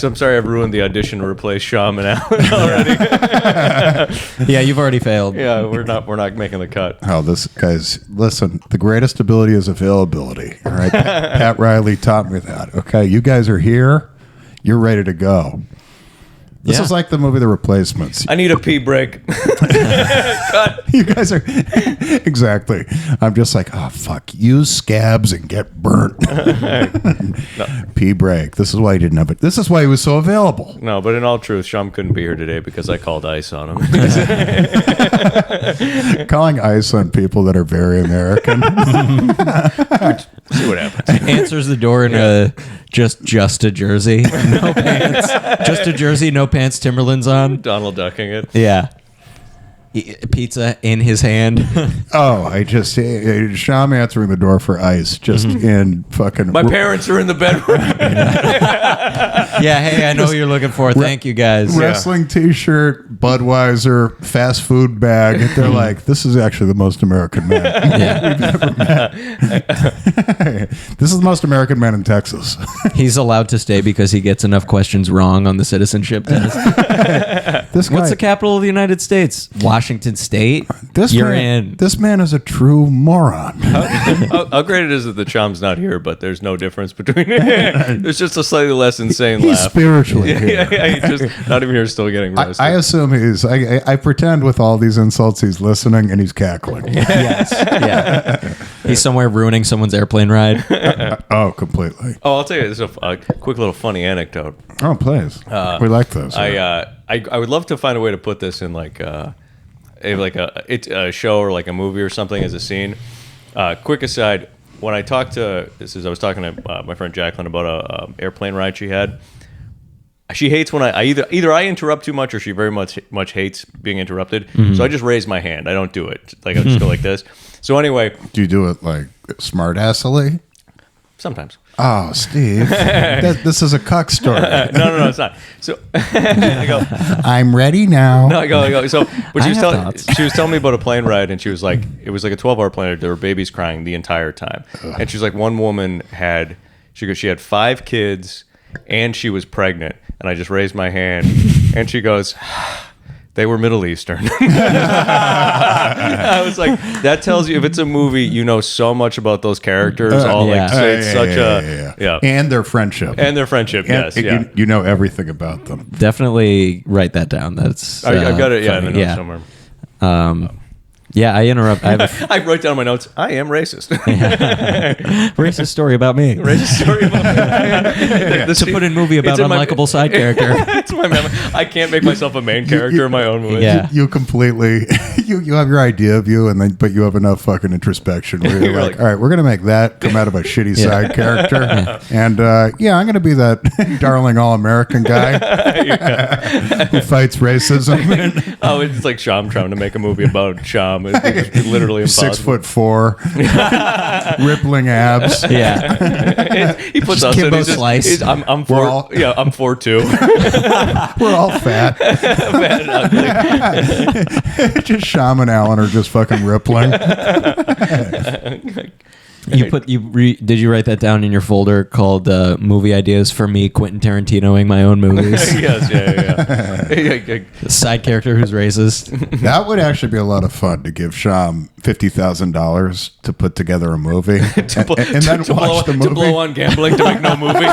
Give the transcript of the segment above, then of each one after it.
I'm sorry I've ruined the audition to replace Shyam and Alan already. Yeah, you've already failed. Yeah, we're not making the cut. Oh, this guys, listen, the greatest ability is availability. All right. Pat Riley taught me that. Okay, you guys are here. You're ready to go. This is like the movie The Replacements. I need a pee break. Cut. You guys are exactly. I'm just like, oh fuck, use scabs and get burnt. Pee break. This is why he didn't have it. This is why he was so available. No, but in all truth, Shyam couldn't be here today because I called ice on him. Calling ice on people that are very American. See what happens. Answers the door in a just a jersey, no pants, just a jersey, no pants, Timberlands on. Donald ducking it. Yeah. Pizza in his hand. Oh, Shyam answering the door for ice, just in fucking. My parents are in the bedroom. Yeah, hey, I know what you're looking for. Thank you, guys. Wrestling T-shirt, Budweiser, fast food bag. They're like, this is actually the most American man we've ever met. This is the most American man in Texas. He's allowed to stay because he gets enough questions wrong on the citizenship test. This guy, What's the capital of the United States? Washington State. This man is a true moron. How great it is that the Shyam's not here, but there's no difference between it. There's just a slightly less insane He's laugh. spiritually here. Yeah, he's just not even here, still getting roasted. I assume he's. I pretend with all these insults he's listening and he's cackling. Yes. Yeah. He's somewhere ruining someone's airplane ride. Oh, completely. Oh, I'll tell you, this is a quick little funny anecdote. Oh, please. We like those. I would love to find a way to put this in like a show or like a movie or something as a scene. Quick aside, when I was talking to my friend Jacqueline about a airplane ride she had. She hates when I either I interrupt too much or she very much hates being interrupted. Mm-hmm. So I just raise my hand. I don't do it. Like I just go like this. So anyway, do you do it like smart-assily? Sometimes. Oh, Steve, this is a cuck story. No, it's not. So I go, I'm ready now. No, I go. So but she was telling me about a plane ride, and she was like, it was like a 12-hour plane ride. There were babies crying the entire time. Ugh. And she was like, one woman she had 5 kids, and she was pregnant. And I just raised my hand, and she goes, they were Middle Eastern. I was like, that tells you, if it's a movie, you know so much about those characters. And their friendship. Yes. You know everything about them. Definitely write that down. That's I've got it. Yeah, in the notes somewhere. Yeah, I interrupt. I wrote down my notes. I am racist. Racist story about me. Racist story about me. To put in movie about unlikable side character. It's my memory. I can't make myself a main character in my own movie. Yeah. You completely. You have your idea of you, but you have enough fucking introspection where you're like, all right, we're gonna make that come out of a shitty side character, and I'm gonna be that darling all-American guy who fights racism. It's like Shyam trying to make a movie about Shyam. It's literally impossible. 6'4", rippling abs. Yeah, he puts us in. Slice. I'm 4'2". We're all fat. Fat and ugly. Just Shyam and Alan are just fucking rippling. Did you write that down in your folder called movie ideas for me, Quentin Tarantinoing my own movies? Yes, yeah. Side character who's racist. That would actually be a lot of fun to give Shyam $50,000 to put together a movie and then watch the movie. To blow on gambling to make no movie.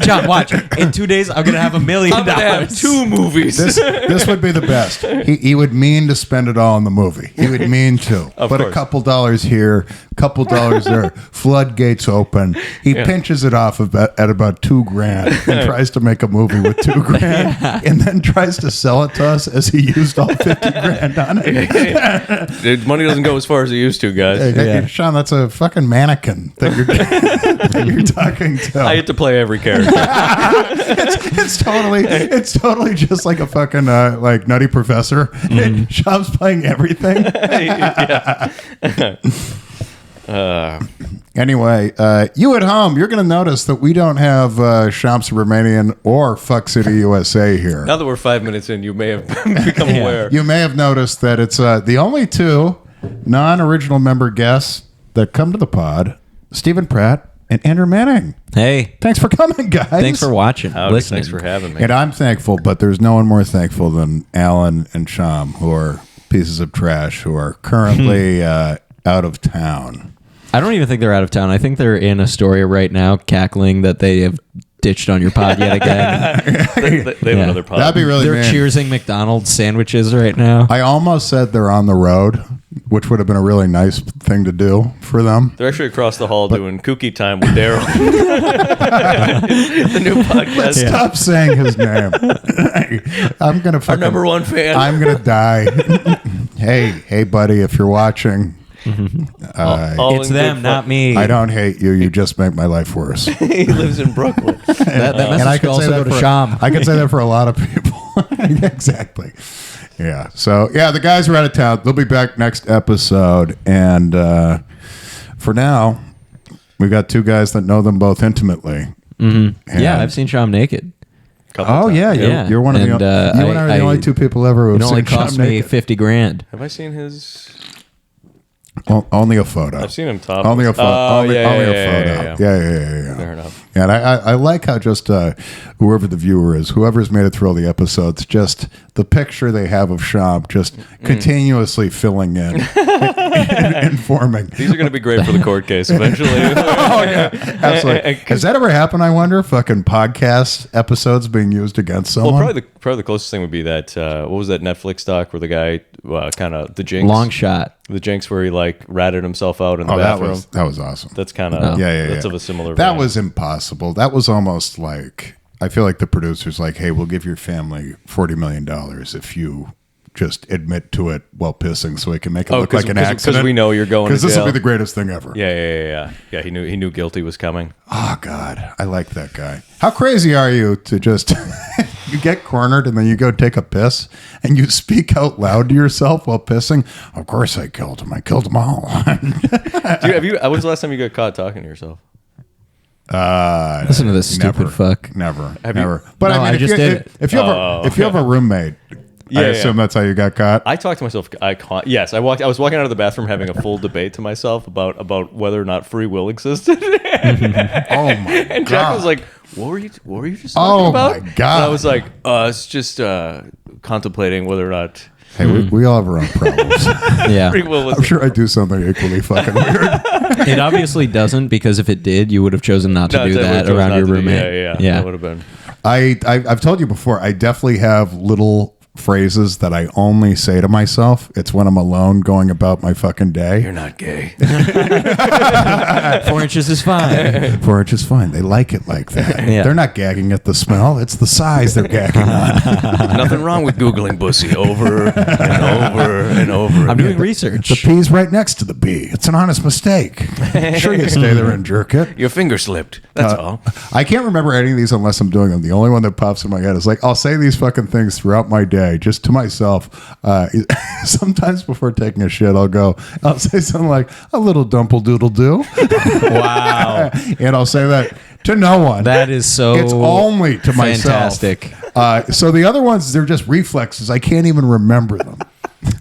John, watch. In 2 days, I'm gonna have $1 million. I'm gonna have 2 movies. This would be the best. He would mean to spend it all in the movie. He would mean to. But a couple dollars here, couple dollars there, floodgates open. He pinches it off at about $2,000 and tries to make a movie with $2,000 and then tries to sell it to us as he used all $50,000 on it. Dude, money doesn't go as far as it used to, guys. Hey, Shyam, that's a fucking mannequin that you're talking to. I get to play every character. It's totally just like a fucking like Nutty Professor. Mm-hmm. Shyam's playing everything. Anyway, you at home, you're going to notice that we don't have Shamps Romanian or Fuck City USA here. Now that we're 5 minutes in, you may have become aware. You may have noticed that it's the only 2 non-original member guests that come to the pod, Stephen Pratt and Andrew Manning. Hey, Thanks for coming, guys. thanks for watching, Howdy, listening. thanks for having me. And I'm thankful, but there's no one more thankful than Alan and Shyam, who are pieces of trash, who are currently out of town. I don't even think they're out of town. I think they're in Astoria right now, cackling that they have ditched on your pod yet again. They have another pod. That'd be really They're mean. cheersing McDonald's sandwiches right now. I almost said they're on the road, which would have been a really nice thing to do for them. They're actually across the hall doing kooky time with Daryl. The new podcast. Stop saying his name. I'm gonna Our fucking, number one fan. I'm gonna die. hey, buddy, if you're watching, All It's in them, good not fun. me. I don't hate you. You just make my life worse. He lives in Brooklyn. That message could also go to Sham. I can say that for a lot of people. Exactly. Yeah. So yeah, the guys are out of town. They'll be back next episode, and for now, we got two guys that know them both intimately. Mm-hmm. Yeah, I've seen Sham naked. Oh yeah, Yeah. you're one of And, the. You and I are the only two people ever who It have only seen cost Sean me naked. $50,000. Have I seen his? Only a photo. I've seen him top. Only a photo. Oh, only yeah, a yeah, photo. Yeah. Fair enough. Yeah, and I like how just whoever the viewer is, whoever's made it through all the episodes, just the picture they have of Sham just continuously filling in, informing. These are going to be great for the court case eventually. Oh yeah, absolutely. Has that ever happened? I wonder. Fucking podcast episodes being used against someone. Well, probably the closest thing would be that what was that Netflix doc where the guy kind of the Jinx Long shot. the Jinx where he like ratted himself out in the Oh, bathroom. that was awesome. That's kind of that's of a similar. That vein. was impossible. That was almost like, I feel like the producer's like, hey, we'll give your family $40 million if you just admit to it while pissing, so we can make it look like an accident. Because we know you're going to Because this will jail. be the greatest thing ever. Yeah. He knew guilty was coming. Oh God, I like that guy. How crazy are you to just you get cornered and then you go take a piss and you speak out loud to yourself while pissing? Of course, I killed him. I killed them all. Dude, when's the last time you got caught talking to yourself? Listen to this stupid never, fuck. Never. you- But No, I mean, I if just you, did it. if you have a roommate, I assume that's how you got caught. I talked to myself. Yes, I was walking out of the bathroom having a full debate to myself about whether or not free will existed. Oh my And God. Jack was like, "What were you just talking Oh about?" my God. And I was like, "It's just contemplating whether or not Hey, we all have our own problems. Yeah. free will was." I'm sure I do something equally fucking weird. It obviously doesn't, because if it did, you would have chosen not to No, do I that chose around not your to do- roommate. Yeah. That would have been. I've told you before, I definitely have little phrases that I only say to myself. It's when I'm alone going about my fucking day. You're not gay. 4 inches is fine. 4 inches fine. They like it like that. Yeah. They're not gagging at the smell. It's the size they're gagging on. Nothing wrong with Googling pussy over and over and over. I'm doing The research. P's right next to the B. It's an honest mistake. Sure, you stay there and jerk it. Your finger slipped. That's all. I can't remember any of these unless I'm doing them. The only one that pops in my head is like, I'll say these fucking things throughout my day just to myself. Sometimes before taking a shit, I'll say something like, a little dumple doodle do. Wow. And I'll say that to no one. That is so It's only to myself. fantastic. So the other ones, they're just reflexes. I can't even remember them.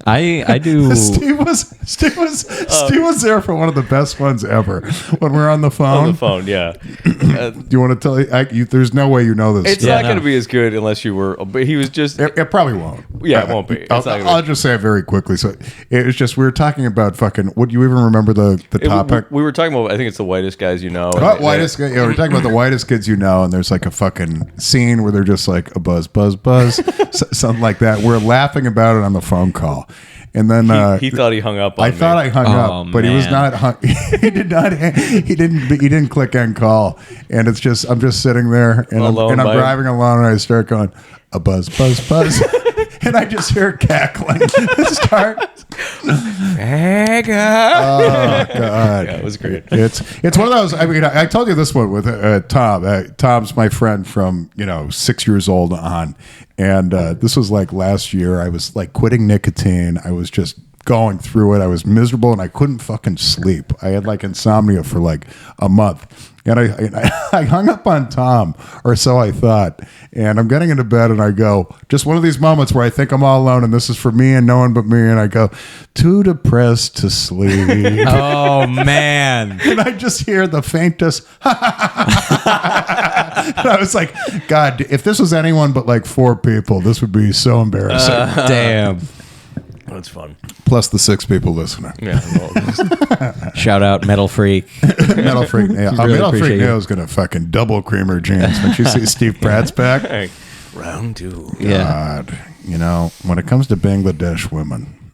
I do. Steve was there for one of the best ones ever when we're on the phone. On the phone, yeah. Do you want to tell you? There's no way you know this. It's not going to be as good unless you were. But he was just. It probably won't. Yeah, it won't be. It's not gonna be. I'll just say it very quickly. So it was just we were talking about fucking. Would you even remember the topic? We were talking about. I think it's the whitest guys you know. Whitest, yeah, we're talking about the whitest kids you know, and there's like a fucking scene where they're just like a buzz, something like that. We're laughing about it on the phone call, and then He thought he hung up on I me. thought I hung Oh, up, but he was man. not. He did not. He didn't click end call, and it's just I'm just sitting there, and Alone I'm by- driving along, and I start going a buzz, and I just hear cackling start. Oh God! Yeah, it was great. It's one of those. I mean, I told you this one with Tom. Tom's my friend from 6 years old on, and this was like last year. I was like quitting nicotine. I was just going through it. I was miserable and I couldn't fucking sleep. I had like insomnia for like a month. And I hung up on Tom, or so I thought. And I'm getting into bed, and I go, just one of these moments where I think I'm all alone, and this is for me and no one but me. And I go, too depressed to sleep. Oh, man. And I just hear the faintest. And I was like, God, if this was anyone but like 4 people, this would be so embarrassing. Damn. That's fun. Plus the 6 people listening. Yeah. Shout out Metal Freak. Metal Freak. Yeah, Really Metal Freak appreciate you. Nail is going to fucking double cream her jeans when she sees Steve Pratt's back. Hey, round 2. Yeah. God, you know, when it comes to Bangladesh women,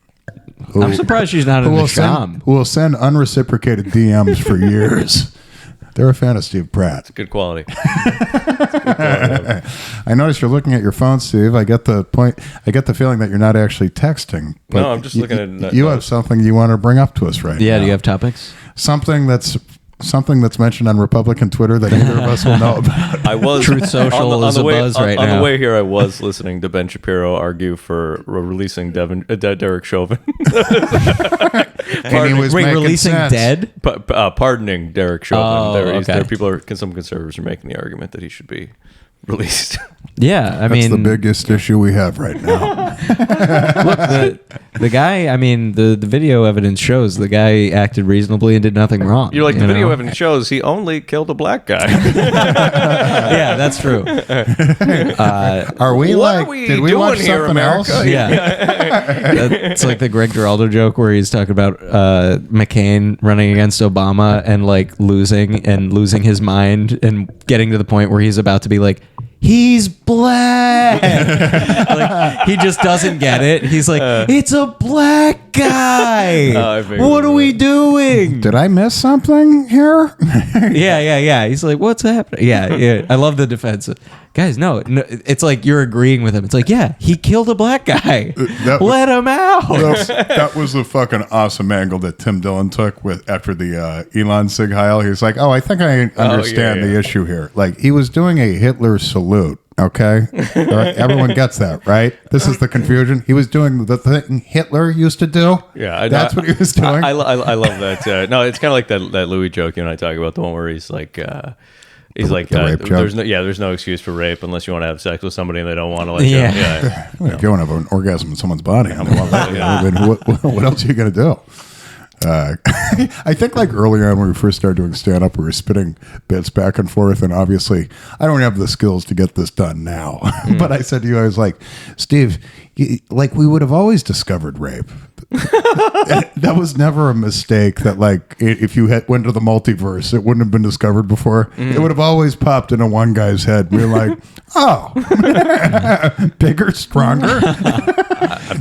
I'm surprised she's not in the Sham. who will send unreciprocated DMs for years. They're a fan of Steve Pratt. Good quality. I notice you're looking at your phone, Steve. I get the point. I get the feeling that you're not actually texting. But No, I'm just looking at You have something you want to bring up to us right now. Yeah, do you have topics? Something that's mentioned on Republican Twitter that neither of us will know about. I was Truth Social is a buzz right on now. the way here, I was listening to Ben Shapiro argue for releasing Derek Chauvin. And he was Wait, making releasing sense. dead? Pardoning Derek Chauvin. Oh, okay. Some conservatives are making the argument that he should be released. Yeah, I That's mean, the biggest issue we have right now. look, the guy. I mean, the video evidence shows the guy acted reasonably and did nothing wrong. You're like, the you video know? evidence shows he only killed a black guy. Yeah, that's true. Are we What like? are we did we doing watch here, something America? else? Yeah, it's like the Greg Giraldo joke where he's talking about McCain running against Obama and like losing his mind and getting to the point where he's about to be like, he's black. Like, he just doesn't get it. He's like, it's a black guy. I figured What are we doing? Did I miss something here? Yeah. He's like, what's happening? Yeah. I love the defense. Guys, no, it's like you're agreeing with him. It's like, yeah, he killed a black guy. Let him out. That was the fucking awesome angle that Tim Dillon took after the Elon Sig Heil. He was like, "Oh, I think I understand the issue here." Like he was doing a Hitler salute. Okay, all right, everyone gets that, right? This is the confusion. He was doing the thing Hitler used to do. Yeah, that's what he was doing. I love that. No, it's kind of like that Louis joke you and I talk about, the one where he's like. He's like, rape joke. there's no excuse for rape unless you want to have sex with somebody and they don't want to let you. Yeah. Yeah. If you want to have an orgasm in someone's body, I mean, what else are you going to do? I think like early on when we first started doing stand-up, we were spitting bits back and forth, and obviously I don't have the skills to get this done now. But I said to you, I was like, Steve, like we would have always discovered rape. That was never a mistake. That like if you went to the multiverse, it wouldn't have been discovered before. It would have always popped into one guy's head. We're like, oh, bigger, stronger.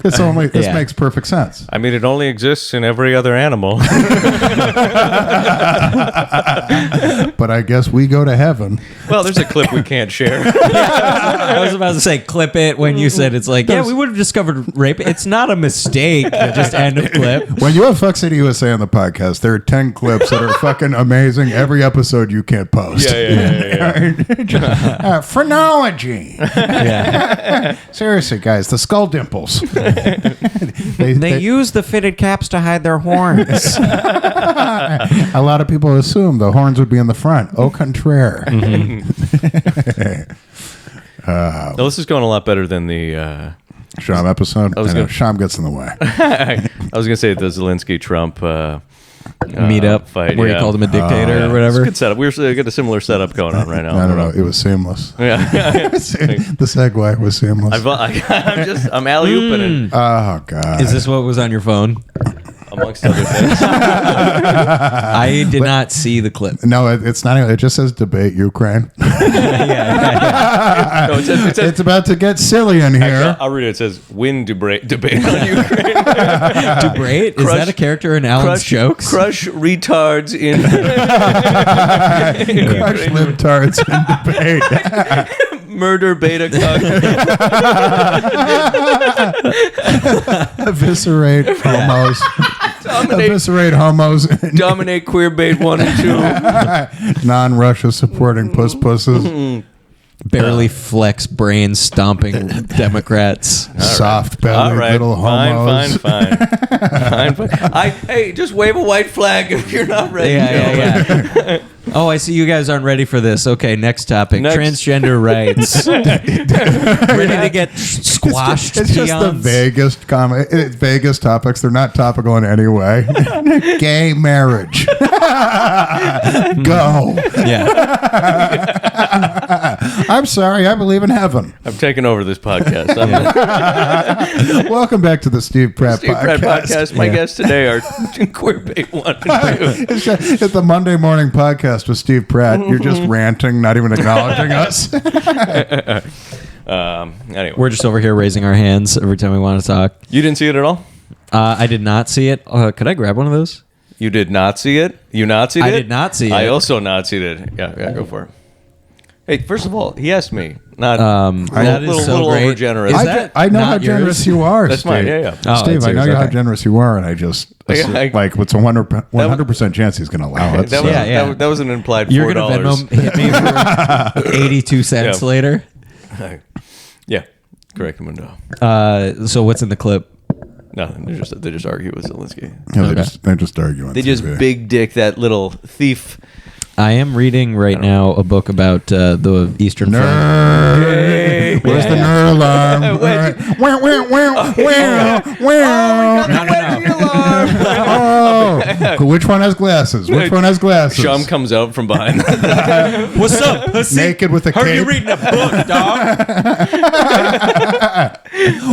This makes perfect sense. I mean, it only exists in every other animal. But I guess we go to heaven. Well, there's a clip we can't share. I was about to say, clip it when you said it's like, yeah, we would have discovered rape. It's not a mistake. Just end of clip. When you have Fuck City USA on the podcast, there are 10 clips that are fucking amazing. Every episode you can't post. Yeah. Phrenology. Yeah. Seriously, guys, the skull dimples. They use the fitted caps to hide their horns. A lot of people assume the horns would be in the front. Au contraire. No, this is going a lot better than the Shyam episode. Shyam gets in the way. I was gonna say the Zelensky-Trump meetup fight, where he called him a dictator or whatever. It's a good setup. We got a similar setup going on right now. I don't know. It was seamless. Yeah. The segue was seamless. I'm alley-ooping it, Oh, God. Is this what was on your phone? amongst other things. I did not see the clip. No, it's not. It just says debate Ukraine. No, it says, It's about to get silly in here. actually, I'll read it. It says, win debate on Ukraine. Debate? Is that a character in Alan's jokes? Crush retards in Crush libtards in debate. murder beta cock. Eviscerate homos. Eviscerate homos. Dominate queer bait 1 and 2. Non-Russia supporting pusses. Barely flex brain stomping Democrats. Soft belly little homos. Fine. Hey, just wave a white flag if you're not ready. Yeah. Oh, I see you guys aren't ready for this. Okay, next topic. Next. Transgender rights. Ready to get squashed. It's just the vaguest topics. They're not topical in any way. Gay marriage. Go. Yeah. I'm sorry. I believe in heaven. I'm taking over this podcast. Welcome back to the Steve Pratt Steve podcast. Pratt podcast. My guests today are Queerbait 1 and 2. It's the Monday morning podcast with Steve Pratt. You're just ranting, not even acknowledging us. Anyway, We're just over here raising our hands every time we want to talk. you didn't see it at all? I did not see it. Could I grab one of those? You did not see it? You not see it? I did not see it. I also not seen it. Yeah, go for it. Hey, first of all, he asked me. Not that is little, so little great. over generous. Is that I know not how generous yours? you are. That's Steve. mine. Yeah. Oh, Steve, it's I know yours. how Okay. generous you are, and I just like it's a 100% chance he's going to allow it. That so. was, Yeah. That was an implied $4. You're going to Venmo hit me for 82 cents Yeah. later? Yeah, correct, Mundo. So what's in the clip? Nothing. They just argue with Zelensky. Yeah, Okay. they just argue on They just TV. big dick that little thief. I am reading right now a book about the Eastern Front. Nerd. Where's the nerd alarm? Oh, which one has glasses? Which one has glasses? Shyam comes out from behind. What's up, pussy? Naked with a cape. reading a book, dog?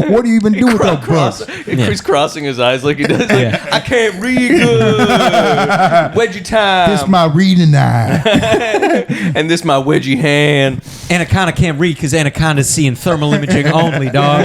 What do you even do with that book? He's crossing his eyes like he does. Like, Yeah. I can't read good. Wedgie time. This my reading eye. And this my wedgie hand. Anaconda can't read because Anaconda's seeing thermal imaging only, dog.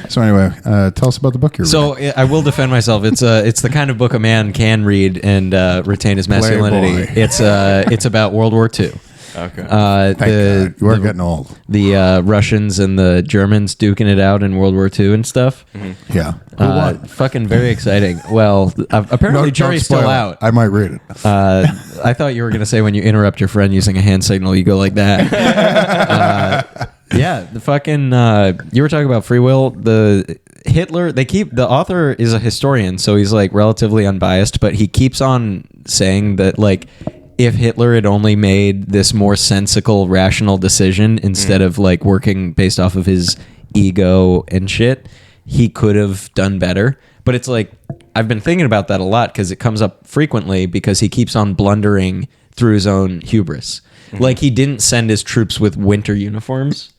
So anyway, tell us about the book you're reading. So I will defend myself. It's the kind of book a man can read and retain his masculinity. Playboy. It's about World War II. Okay. Thank God. You are getting old. The Russians and the Germans duking it out in World War II and stuff. Yeah. Fucking very exciting. Well, apparently jury's spoil still it. out. I might read it. I thought you were going to say when you interrupt your friend using a hand signal, you go like that. Yeah, the fucking you were talking about free will. The Hitler, the author is a historian, so he's like relatively unbiased, but he keeps on saying that like if Hitler had only made this more sensical, rational decision instead of like working based off of his ego and shit, he could have done better. But it's like I've been thinking about that a lot because it comes up frequently because he keeps on blundering through his own hubris. Like he didn't send his troops with winter uniforms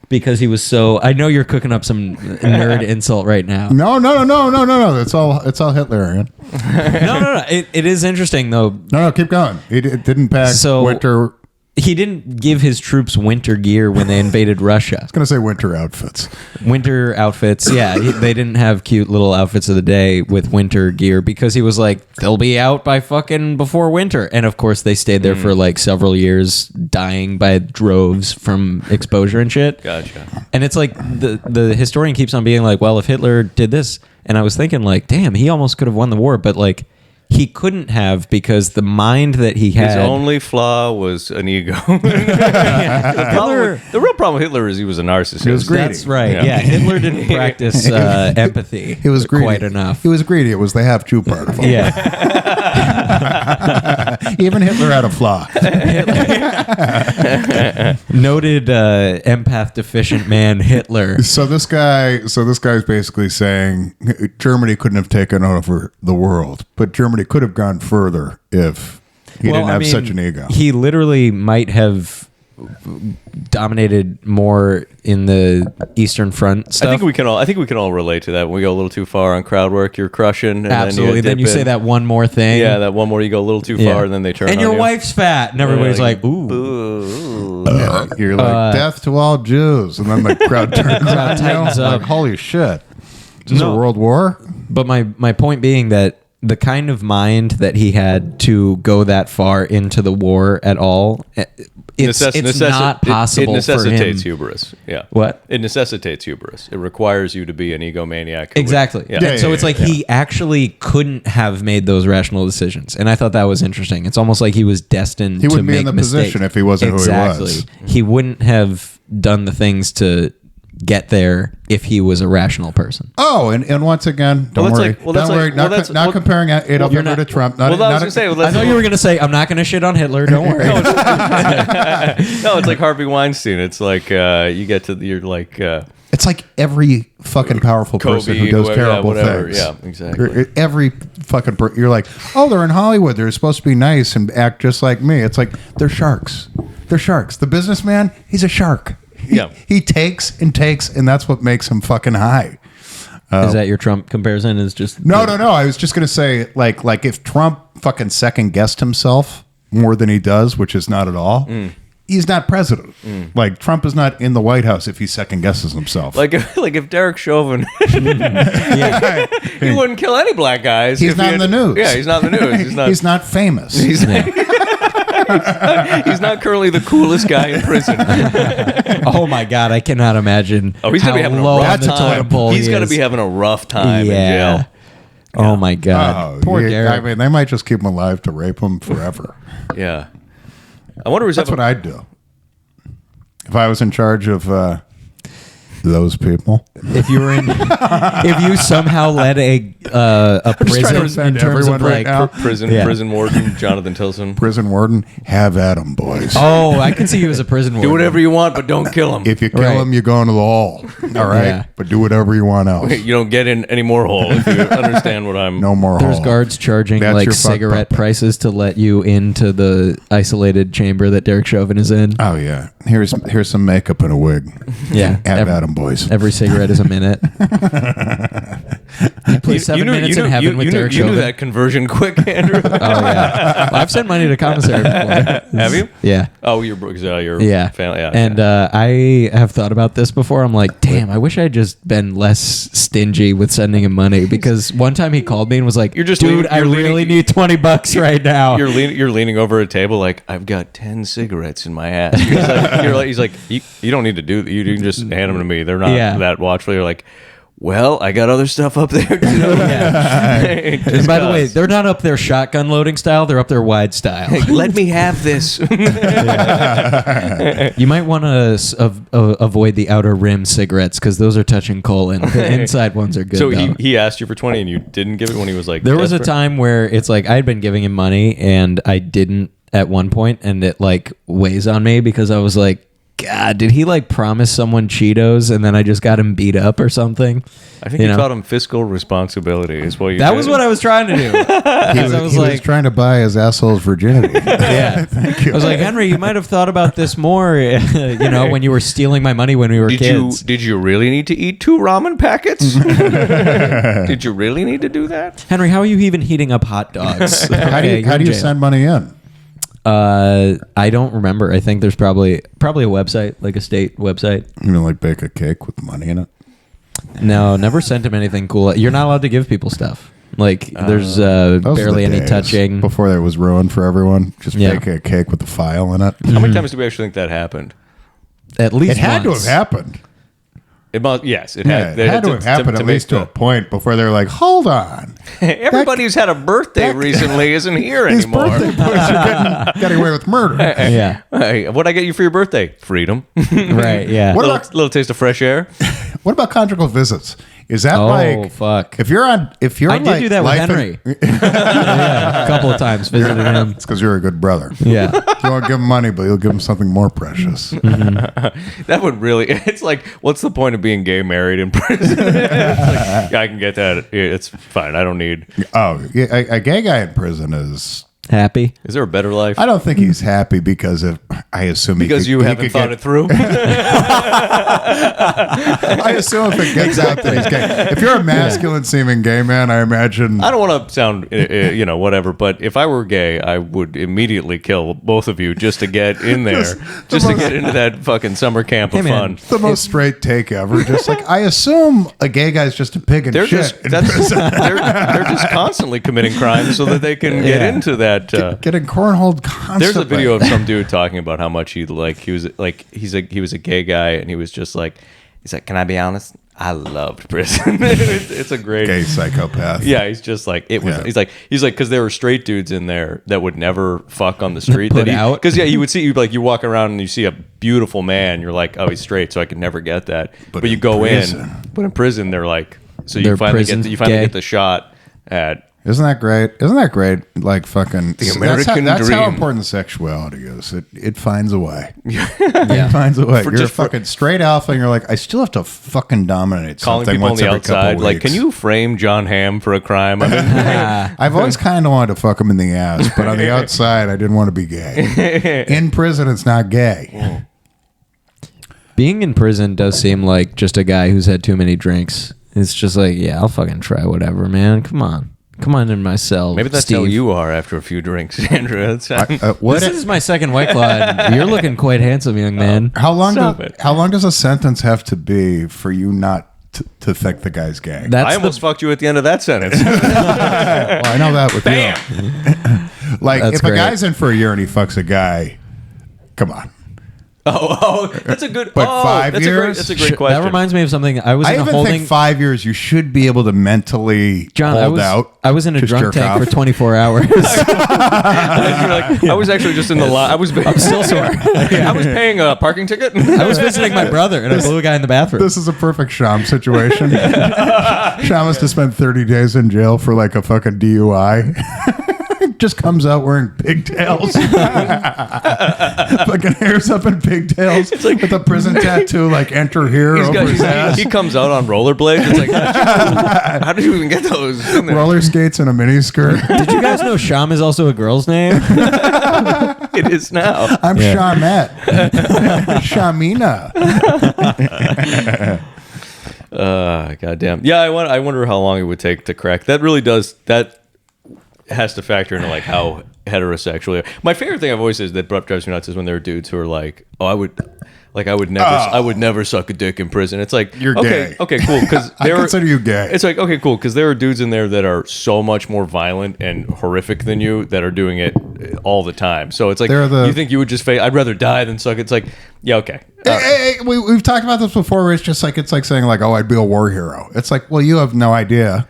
because he was so. I know you're cooking up some nerd insult right now. No. It's all Hitlerian. No. It is interesting though. No, keep going. He didn't pack winter. He didn't give his troops winter gear when they invaded Russia. I was going to say winter outfits. Winter outfits, yeah. They didn't have cute little outfits of the day with winter gear because he was like, they'll be out by fucking before winter. And of course, they stayed there for like several years, dying by droves from exposure and shit. Gotcha. And it's like the historian keeps on being like, well, if Hitler did this, and I was thinking like, damn, he almost could have won the war, but like, he couldn't have because the mind that he had. His only flaw was an ego. The real problem with Hitler is he was a narcissist. He was greedy. That's right. Yeah, Hitler didn't practice empathy. He was greedy. Quite enough. He was greedy. It was the half-Jew part of him. Yeah. Even Hitler had a flaw. Noted empath deficient man Hitler. So this guy's basically saying Germany couldn't have taken over the world, but Germany could have gone further if he didn't have such an ego. He literally might have dominated more in the Eastern Front stuff. I think we can all relate to that. When we go a little too far on crowd work, you're crushing. And Absolutely. Then you say that one more thing. Yeah, that one more you go a little too far, and then they turn. And on your you. wife's fat, and everybody's like, ooh. Ooh. You're like death to all Jews, and then the crowd turns on tightens you. up. Like, holy shit! Is this a No. world war? But my point being that the kind of mind that he had to go that far into the war at all, it's not possible It necessitates for him. hubris. Yeah. What? It necessitates hubris. It requires you to be an egomaniac. Exactly. Yeah. And so it's like he actually couldn't have made those rational decisions. And I thought that was interesting. It's almost like he was destined He to wouldn't be make in the mistakes. position if he wasn't who he was. He wouldn't have done the things to get there if he was a rational person. Oh, and once again, don't worry. Don't worry. Not comparing Adolf Hitler to Trump. I was going to say. I thought you were going to say, I'm not going to shit on Hitler. Don't worry. No, it's like Harvey Weinstein. It's like you get to, you're like... It's like every fucking powerful person who does terrible things. Yeah, exactly. Every fucking you're like, oh, they're in Hollywood. They're supposed to be nice and act just like me. It's like, they're sharks. They're sharks. The businessman, he's a shark. He takes, and that's what makes him fucking high. Is that your Trump comparison? Is just No. I was just gonna say, like if Trump fucking second guessed himself more than he does, which is not at all. He's not president. Like, Trump is not in the White House if he second guesses himself. Like if Derek Chauvin, he wouldn't kill any black guys. He's not in the news. Yeah, he's not in the news. He's not famous. He's not currently the coolest guy in prison. Oh my God, I cannot imagine. Oh, he's gonna be having a rough time. He's gonna be having a rough time in jail. Oh my God, poor Derek. I mean, they might just keep him alive to rape him forever. Yeah. I wonder. That's what I'd do if I was in charge of those people. If you were in, if you somehow led a prison in terms of like prison warden Jonathan Tilson. Prison warden, have at 'em, boys. Oh, I can see you as a prison warden. Do whatever you want, but don't kill him. If you kill him, you go into the hole. All right, but do whatever you want else. You don't get in any more hole. If you understand what I'm. No more. There's guards charging like cigarette prices to let you into the isolated chamber that Derek Chauvin is in. Oh yeah, here's some makeup and a wig. Yeah, have at 'em, boys. Every cigarette is a minute. You play 7 minutes in heaven with Derek Chauvin. You knew that conversion quick, Andrew. Oh yeah, I've sent money to commissary before. Have you? Yeah. Oh, your family. Yeah. And I have thought about this before. I'm like, damn, I wish I had just been less stingy with sending him money, because one time he called me and was like, dude, I really need $20 right now. You're leaning over a table like, I've got 10 cigarettes in my ass. He's like, you don't need to do that. You can just hand them to me. They're not that watchful. You're like, well, I got other stuff up there too. And by the way, they're not up there shotgun loading style. They're up there wide style. Let me have this. You might want to avoid the outer rim cigarettes, because those are touching colon. The inside ones are good. So he asked you for 20 and you didn't give it when he was like, there was a time where it's like I had been giving him money and I didn't at one point, and it like weighs on me, because I was like, God, did he like promise someone Cheetos and then I just got him beat up or something? I think you taught him fiscal responsibility is what you That did. Was what I was trying to do. He was trying to buy his asshole's virginity. Yeah. Thank you. I was like, Henry, you might have thought about this more, when you were stealing my money when we were kids. Did you really need to eat 2 ramen packets? Did you really need to do that? Henry, how are you even heating up hot dogs? How do you send money in? I don't remember. I think there's probably a website, like a state website. You know, like bake a cake with money in it? No, never sent him anything cool. You're not allowed to give people stuff. Like, there's barely any touching. Before that was ruined for everyone. Just bake a cake with a file in it. How many times do we actually think that happened? At least it had to have happened. It must, yes, it had to have happened at least to a point before they're like, hold on. Everybody who's had a birthday recently isn't here anymore. These birthday boys are getting away with murder. Yeah. Hey, what'd I get you for your birthday? Freedom. Right, yeah. Little taste of fresh air. What about conjugal visits? Is that fuck. If you're I did do that with Henry. A couple of times visited him. It's because you're a good brother. Yeah. You won't give him money, but you'll give him something more precious. Mm-hmm. That would really, it's like, what's the point of being gay married in prison? It's like, I can get that. It's fine. I don't need. Oh, a gay guy in prison is happy. Is there a better life? I don't think he's happy because I assume you haven't thought it through. I assume if it gets out that he's gay. If you're a masculine seeming gay man, I imagine. I don't want to sound, whatever, but if I were gay, I would immediately kill both of you just to get in there, to get into that fucking summer camp of fun. It's the most straight take ever. Just like, I assume a gay guy's just a pig and shit. They're just constantly committing crimes so that they can get into that. Getting cornholed constantly. There's a video of some dude talking about how much he was a gay guy, and he was just like, he's like, can I be honest? I loved prison. It's a great Gay psychopath. Yeah, he's just like it was. Yeah. He's like because there were straight dudes in there that would never fuck on the street. Put out? Because you would see you walk around and you see a beautiful man. You're like, oh, he's straight, so I could never get that. But you go in, but in prison they're like, so you finally get the shot at. Isn't that great? Isn't that great? Like fucking the American that's dream. how important sexuality is. It finds a way. It finds a way. You're fucking straight alpha, and you're like, I still have to fucking dominate Calling something people on once the every outside, couple of like, weeks. can you frame John Hamm for a crime? I mean, I've always kind of wanted to fuck him in the ass, but on the outside, I didn't want to be gay. In prison, it's not gay. Being in prison does seem like just a guy who's had too many drinks. It's just like, yeah, I'll fucking try whatever, man. Come on in my cell. maybe that's Steve. how you are after a few drinks, Andrew. What? This is my second White Claw. And you're looking quite handsome, young man. How long? Stop it. How long does a sentence have to be for you not to think the guy's gay? That's I almost fucked you at the end of that sentence. Well, I know that with you. Like, That's if great. a guy's in for a year and he fucks a guy, come on. That's a good. But 5 years? That's a great question. That reminds me of something. I was I in a even holding. think 5 years you should be able to mentally John, hold out. I was in a just drunk jerk tank off. for 24 hours. You're like, I was actually just in the line. I'm still sore. I was paying a parking ticket. I was visiting my brother, and I blew a guy in the bathroom. This is a perfect Shyam situation. Shyam has to spend 30 days in jail for like a fucking DUI. Just comes out wearing pigtails. Fucking hairs up in pigtails. It's like with a prison tattoo, like enter here over his ass. He comes out on rollerblades. It's like, how did you even get those? In there? Roller skates and a mini skirt. Did you guys know Sham is also a girl's name? It is now. I'm Yeah. Shamette. Shamina. Goddamn. Yeah, I wonder how long it would take to crack. That really does. That has to factor into like how heterosexual. My favorite thing I've always said is that drives me nuts is when there are dudes who are like, oh, I would never suck a dick in prison. It's like, You're okay, gay. okay, cool. Because I consider you gay. It's like, okay, cool, because there are dudes in there that are so much more violent and horrific than you that are doing it all the time. So it's like, you think you would just I'd rather die than suck. It's like, yeah, okay. Hey, we've talked about this before where it's like saying like, oh, I'd be a war hero. It's like, well, you have no idea.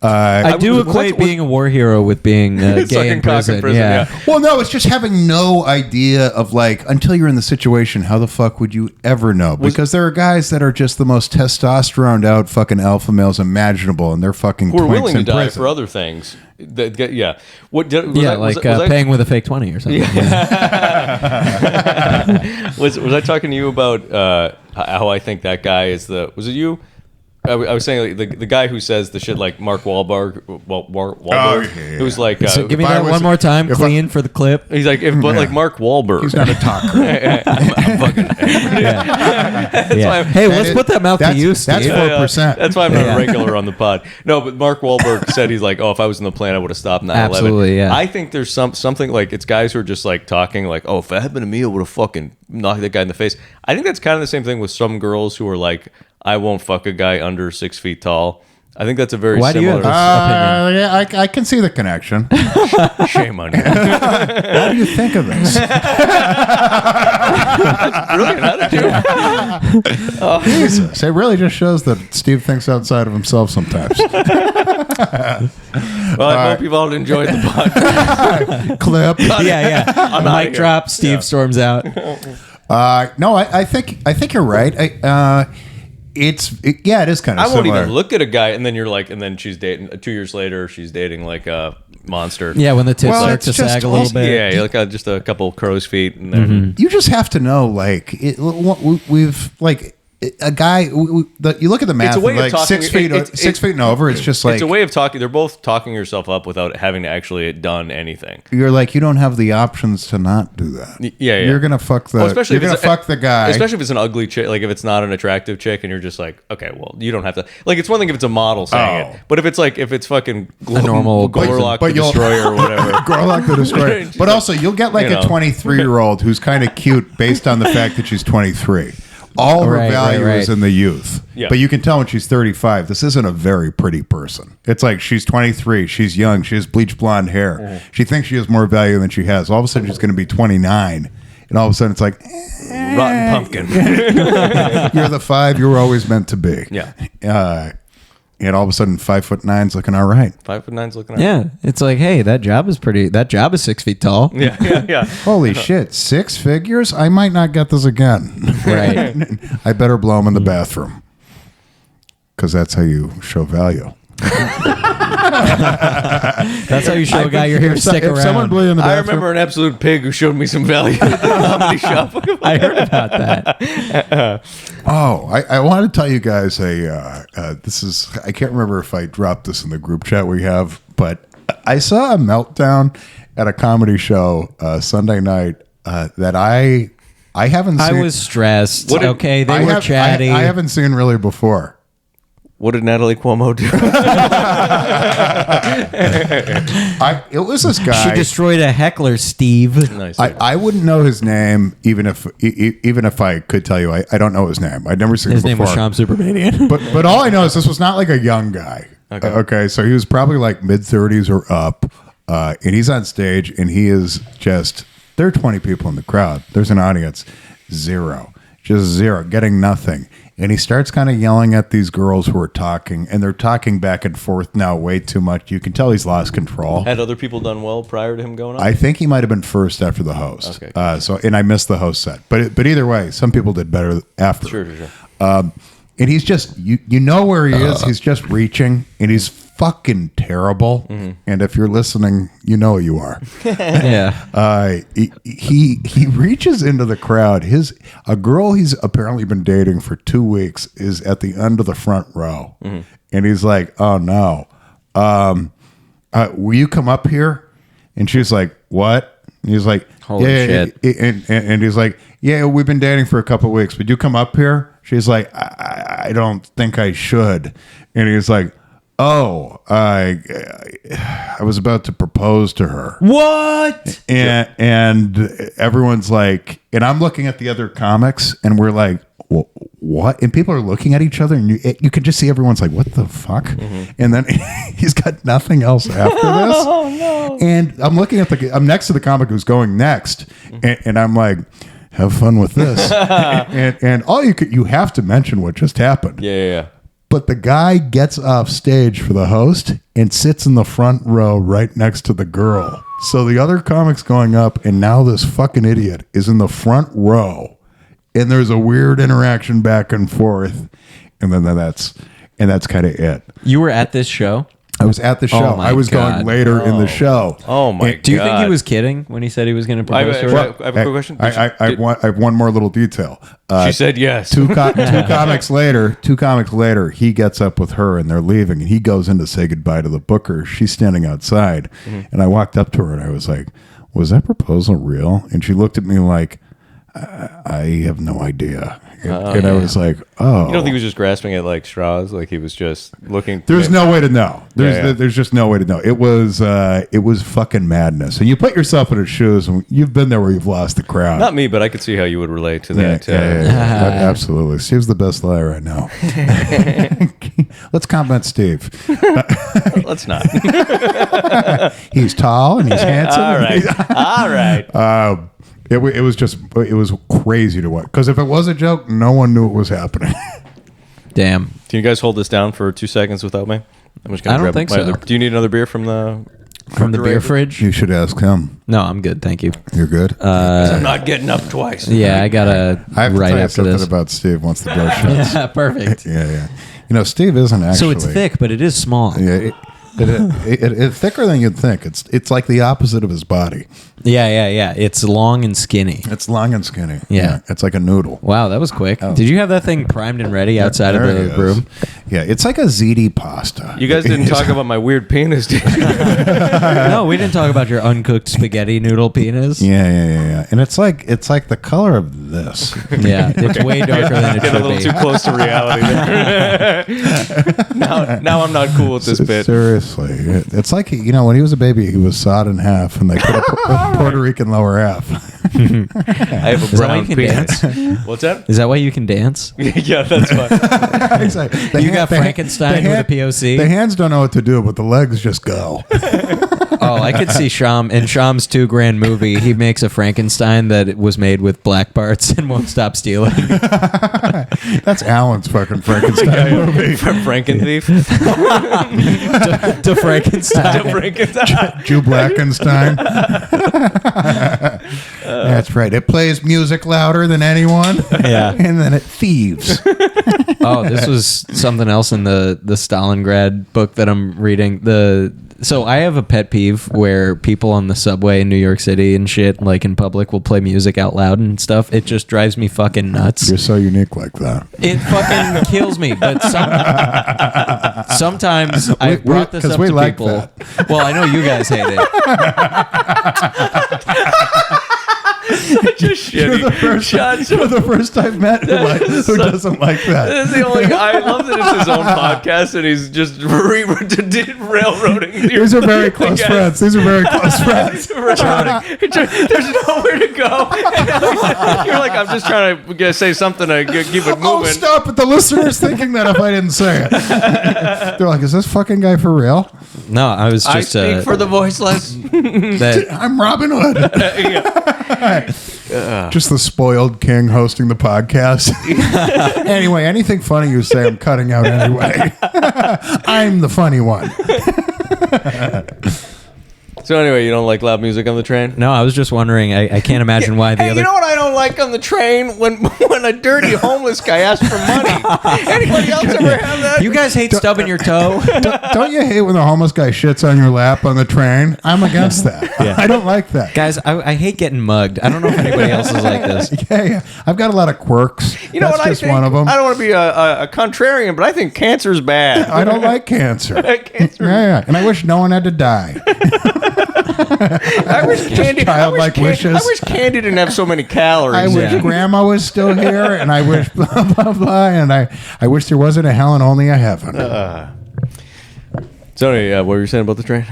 I do equate being a war hero with being gay Sucking in cock prison. Yeah. Well, no, it's just having no idea of like, until you're in the situation, how the fuck would you ever know? Because there are guys that are just the most testosterone out fucking alpha males imaginable, and they're fucking Who are twinks willing to in die prison. for other things. Yeah. Was Paying with a fake 20 or something. was I talking to you about how I think that guy is was it you? I was saying like, the guy who says the shit like Mark Wahlberg. It was like So give me If I that was- one more time, if clean for the clip. he's like like Mark Wahlberg. He's not a talker. I'm fucking Yeah. Hey, let's put that mouth to you, Steve. That's 4%. That's why I'm not a regular on the pod. No, but Mark Wahlberg said he's like, oh, if I was in the plane, I would have stopped 9/11. Absolutely, yeah. I think there's something like it's guys who are just like talking like, oh, if that happened to me, I would have fucking knocked that guy in the face. I think that's kind of the same thing with some girls who are like, I won't fuck a guy under 6 feet tall. I think that's a very Why do you similar. have this opinion? Yeah, I can see the connection. Shame on you. How do you think of this? Brilliant attitude. Jesus, it really just shows that Steve thinks outside of himself sometimes. Well, I hope you've all enjoyed the podcast. Clip. Yeah. I'm outta Mic here. drop. Steve storms out. No, I think you're right. It is kind of I won't similar. even look at a guy, and then you're like, and then she's dating. 2 years later, she's dating like a monster. Yeah, when the tits Well, start it's to just sag a little also- bit. Yeah, you're like just a couple crow's feet, and then You just have to know, like, we've like a guy. You look at the math. It's a way of like talking- 6 feet, it's- 6 feet and over. It's just like it's a way of talking. They're both talking yourself up without having to actually done anything. you're like you don't have the options to not do that. Yeah. You're gonna fuck the. Well, especially you're if gonna it's fuck the guy. Especially if it's an ugly chick, like if it's not an attractive chick, and you're just like, okay, well, you don't have to. Like, it's one thing if it's a model saying Oh. it, but if it's fucking normal Gorlock the you'll- Destroyer or whatever. Gorlock the Destroyer. Just But like, also, you'll get like you a know. 23-year-old who's kind of cute based on the fact that she's 23. All her Right, value right. is in the youth. Yeah. But you can tell when she's 35, this isn't a very pretty person. It's like she's 23, she's young, she has bleach blonde hair. She thinks she has more value than she has. All of a sudden, she's going to be 29. and all of a sudden it's like, Rotten pumpkin. you're the 5 you were always meant to be. Yeah. And all of a sudden 5'9" looking all right. 5'9" looking at. Yeah, it's like, hey, that job is 6 feet tall. Yeah. Holy shit, 6 figures? I might not get this again. Right. I better blow him in the bathroom. Because that's how you show value. That's how you show a guy you're here to stick If someone around. blew you in the I bathroom, remember an absolute pig who showed me some value at the comedy shop. I heard about that. I want to tell you guys this is, I can't remember if I dropped this in the group chat we have, but I saw a meltdown at a comedy show Sunday night that I haven't seen. I was stressed. What did- Okay, they were chatty. I haven't seen really before. What did Natalie Cuomo do? It was this guy. She destroyed a heckler, Steve. Nice. I wouldn't know his name even if I could tell you. I don't know his name. I'd never seen His him name before. was Shyam Supermanian. But all I know is this was not like a young guy. Okay, so he was probably like mid-30s or up, and he's on stage, and he is just. There are 20 people in the crowd. There's an audience, zero, just zero, getting nothing. And he starts kind of yelling at these girls who are talking, and they're talking back and forth now way too much. You can tell he's lost control. Had other people done well prior to him going on? I think he might have been first after the host. Okay. And I missed the host set, but either way, some people did better after. Sure. And he's just you know where he is. He's just reaching, and he's fucking terrible. Mm-hmm. And if you're listening, you know who you are. Yeah. He reaches into the crowd. A girl he's apparently been dating for 2 weeks is at the end of the front row, and he's like, "Oh no, will you come up here?" And she's like, "What?" And he's like, Holy shit. And he's like, "Yeah, we've been dating for a couple of weeks. Would you come up here?" She's like, I don't think I should." And he's like, "Oh, I was about to propose to her." What? And everyone's like, and I'm looking at the other comics, and we're like, what? And people are looking at each other, and you can just see everyone's like, what the fuck? And then he's got nothing else after this. Oh no! And I'm looking at I'm next to the comic who's going next, and I'm like, have fun with this. and all you have to mention what just happened. Yeah. But the guy gets off stage for the host and sits in the front row right next to the girl. So the other comic's going up, and now this fucking idiot is in the front row, and there's a weird interaction back and forth, and then that's kind of it. You were at this show? I was at the show. Oh my I was God. going later in the show. Oh my God. Do you think he was kidding when he said he was going to propose to her? I have a quick question. I have one more little detail. She said yes. Two comics later, he gets up with her and they're leaving, and he goes in to say goodbye to the booker. She's standing outside, and I walked up to her and I was like, "Was that proposal real?" And she looked at me like, "I have no idea." And I was like, "Oh." You don't think he was just grasping at like straws? Like he was just looking. There's no way to know. Yeah. There's just no way to know. It was fucking madness. And you put yourself in his shoes, and you've been there where you've lost the crowd. Not me, but I could see how you would relate to that. Yeah. Absolutely. Steve's the best liar right now. Let's compliment Steve. Let's not. He's tall and he's handsome. All right. It was crazy to watch, because if it was a joke, no one knew it was happening. Damn. Can you guys hold this down for 2 seconds without me? I'm just gonna I don't grab think my so. other- Do you need another beer from the beer fridge? You should ask him. No, I'm good. Thank you. You're good. I'm not getting up twice. Yeah, I got to I have to right tell you after something this. about Steve once the door shuts. Yeah, perfect. Yeah. Steve isn't actually. So it's thick, but it is small. Yeah, it's thicker than you'd think. It's like the opposite of his body. Yeah. It's long and skinny. It's long and skinny. Yeah. It's like a noodle. Wow, that was quick. Did you have that thing primed and ready outside of There the he is. room? Yeah, it's like a ziti pasta. You guys didn't talk about my weird penis, did you? No, we didn't talk about your uncooked spaghetti noodle penis. Yeah. And it's like the color of this. Yeah, it's way darker than it Get a should little be. too close to reality there. now I'm not cool with this bit. Seriously, it's like when he was a baby, he was sawed in half, and they put a Puerto Rican lower half. I have a Is that why brown you can penis. dance? What's that? Is that why you can dance? Yeah, that's fine. Exactly. You got Frankenstein with a POC? The hands don't know what to do, but the legs just go. Oh, I could see Shyam in Shyam's $2,000 movie. He makes a Frankenstein that was made with black parts and won't stop stealing. That's Alan's fucking Frankenstein movie. From Frankenthief to Frankenstein. to Frankenstein. Jew Blackenstein. That's right. It plays music louder than anyone. Yeah. And then it thieves. Oh, this was something else in the Stalingrad book that I'm reading. So I have a pet peeve where people on the subway in New York City and shit, like in public, will play music out loud and stuff. It just drives me fucking nuts. You're so unique like that. It fucking kills me. But sometimes I brought this up to like people. that. Well, I know you guys hate it. Just shitty. You're the first I've met who doesn't like that. That's the only guy. I love that it's his own podcast and he's just railroading. These are very close friends. There's nowhere to go. You're like, I'm just trying to say something to keep it moving. Oh, stop it. The listener's thinking that if I didn't say it. They're like, is this fucking guy for real? No, I was just... I speak for the voiceless. I'm Robin Hood. Just the spoiled king hosting the podcast. Anyway, anything funny you say, I'm cutting out anyway. I'm the funny one. So anyway, you don't like loud music on the train? No, I was just wondering. I can't imagine why the Hey, other... you know what I don't like on the train? When a dirty homeless guy asks for money. Anybody else ever have that? You guys hate stubbing your toe? Don't you hate when the homeless guy shits on your lap on the train? I'm against that. Yeah. I don't like that. Guys, I hate getting mugged. I don't know if anybody else is like this. Yeah. I've got a lot of quirks. You know That's what just I think? one of them. I don't want to be a contrarian, but I think cancer's bad. I don't like cancer. Cancer. Yeah, and I wish no one had to die. I wish candy. childlike wishes. I wish candy didn't have so many calories. I wish Grandma was still here, and I wish blah blah blah, and I wish there wasn't a hell and only a heaven. So anyway, what were you saying about the train?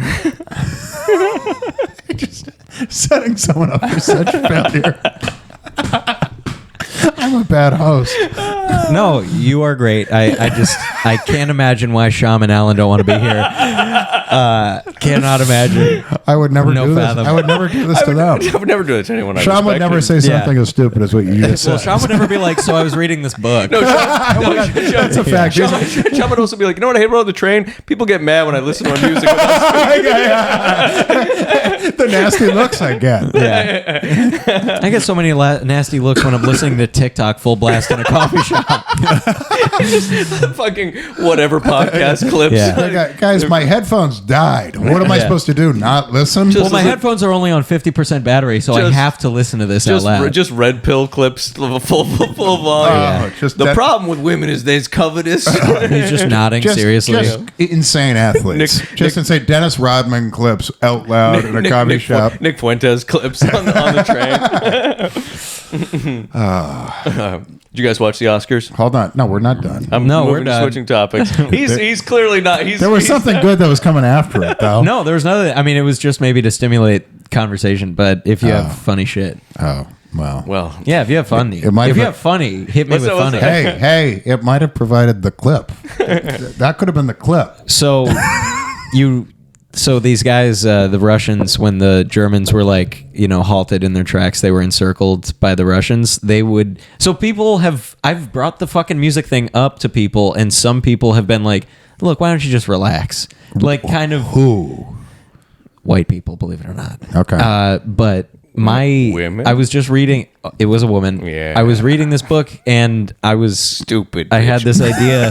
Just setting someone up for such failure. I'm a bad host. No, you are great. I can't imagine why Shyam and Alan don't want to be here. Cannot imagine. I would never No do this. fathom. I would never do this to them. I would never do it to anyone. Sean would never say something as stupid as what you just Well, said. Shyam would never be like, so I was reading this book. No, that's a fact. Sean would also be like, you know what I hate about the train? People get mad when I listen to my music. The nasty looks I get. Yeah. I get so many nasty looks when I'm listening to TikTok full blast in a coffee shop. Fucking whatever podcast clips. Yeah. Guys, my headphones died. What am I supposed to do? Not listen? Well, my headphones are only on 50% battery, so I Just- have to listen to this out loud. Just red pill clips, full volume. Oh, just the that- problem with women is they's covetous. He's just nodding seriously. Just insane athletes. Insane. Dennis Rodman clips out loud in a coffee shop. Nick Fuentes clips on the train. Did you guys watch the Oscars? Hold on. No, we're not done. No, we're moving to done. switching topics. He's clearly not. There was something good that was coming after it, though. No, there's nothing. I mean, it was just maybe to stimulate conversation, but if you have funny shit. Oh, well. Well, Yeah, if you have funny. It might If you have- have funny, hit me What's with that- what's funny. that? Hey, it might have provided the clip. That could have been the clip. So so these guys, the Russians, when the Germans were like, halted in their tracks, they were encircled by the Russians. I've brought the fucking music thing up to people, and some people have been like, look, why don't you just relax? Like, kind of Who? white people, believe it or not. Okay. But Women? I was just reading, it was a woman. Yeah. I was reading this book, and I was stupid. I had bitch. this idea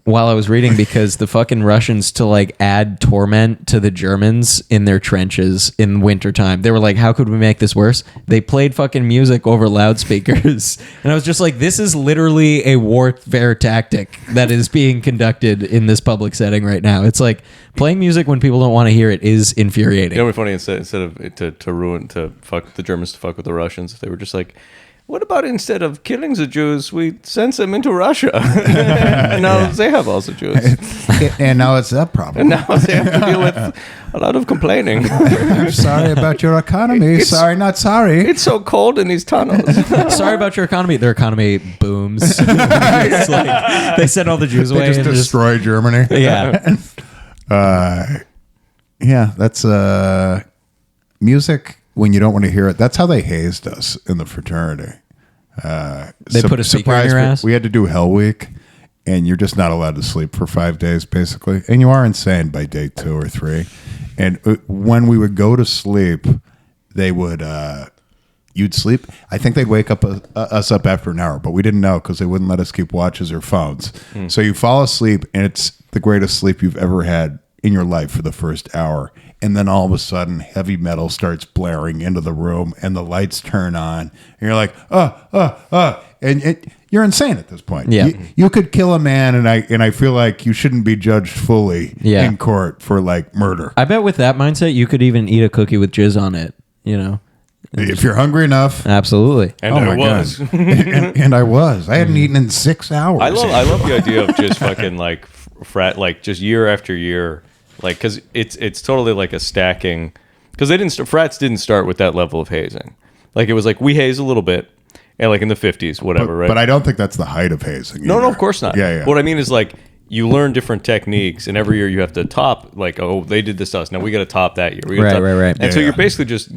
while I was reading, because the fucking Russians, to like add torment to the Germans in their trenches in wintertime, they were like, how could we make this worse? They played fucking music over loudspeakers. And I was just like, this is literally a warfare tactic that is being conducted in this public setting right now. It's like playing music when people don't want to hear it is infuriating. You know what'd be funny? Instead of it to fuck the Germans to fuck with the Russians, they were just like, what about instead of killing the Jews, we send them into Russia? And now they have all the Jews. And now it's that problem. And now they have to deal with a lot of complaining. I'm sorry about your economy. Sorry, not sorry. It's so cold in these tunnels. Sorry about your economy. Their economy booms. It's like they send all the Jews away. They just and destroy Germany. Yeah. Yeah, that's music when you don't want to hear it. That's how they hazed us in the fraternity. They put a speaker in your ass? We had to do Hell Week, and you're just not allowed to sleep for 5 days, basically. And you are insane by day 2 or 3. And when we would go to sleep, they would... you'd sleep. I think they'd wake up us up after an hour, but we didn't know because they wouldn't let us keep watches or phones. So you fall asleep, and it's the greatest sleep you've ever had in your life for the first hour. And then all of a sudden, heavy metal starts blaring into the room, and the lights turn on, and you're like, and you're insane at this point. Yeah. You could kill a man, and I feel like you shouldn't be judged fully in court for like murder. I bet with that mindset, you could even eat a cookie with jizz on it. You know. If you're hungry enough. Absolutely. And I was. and I was. I hadn't eaten in 6 hours. I love the idea of just fucking like frat, like just year after year, like because it's totally like a stacking, because frats didn't start with that level of hazing. Like it was like we haze a little bit, and like in the 50s, whatever, right? But I don't think that's the height of hazing. No, of course not. Yeah. What I mean is like you learn different techniques, and every year you have to top, like, oh, they did this to us, now we got to top that year. Right. And so you're basically just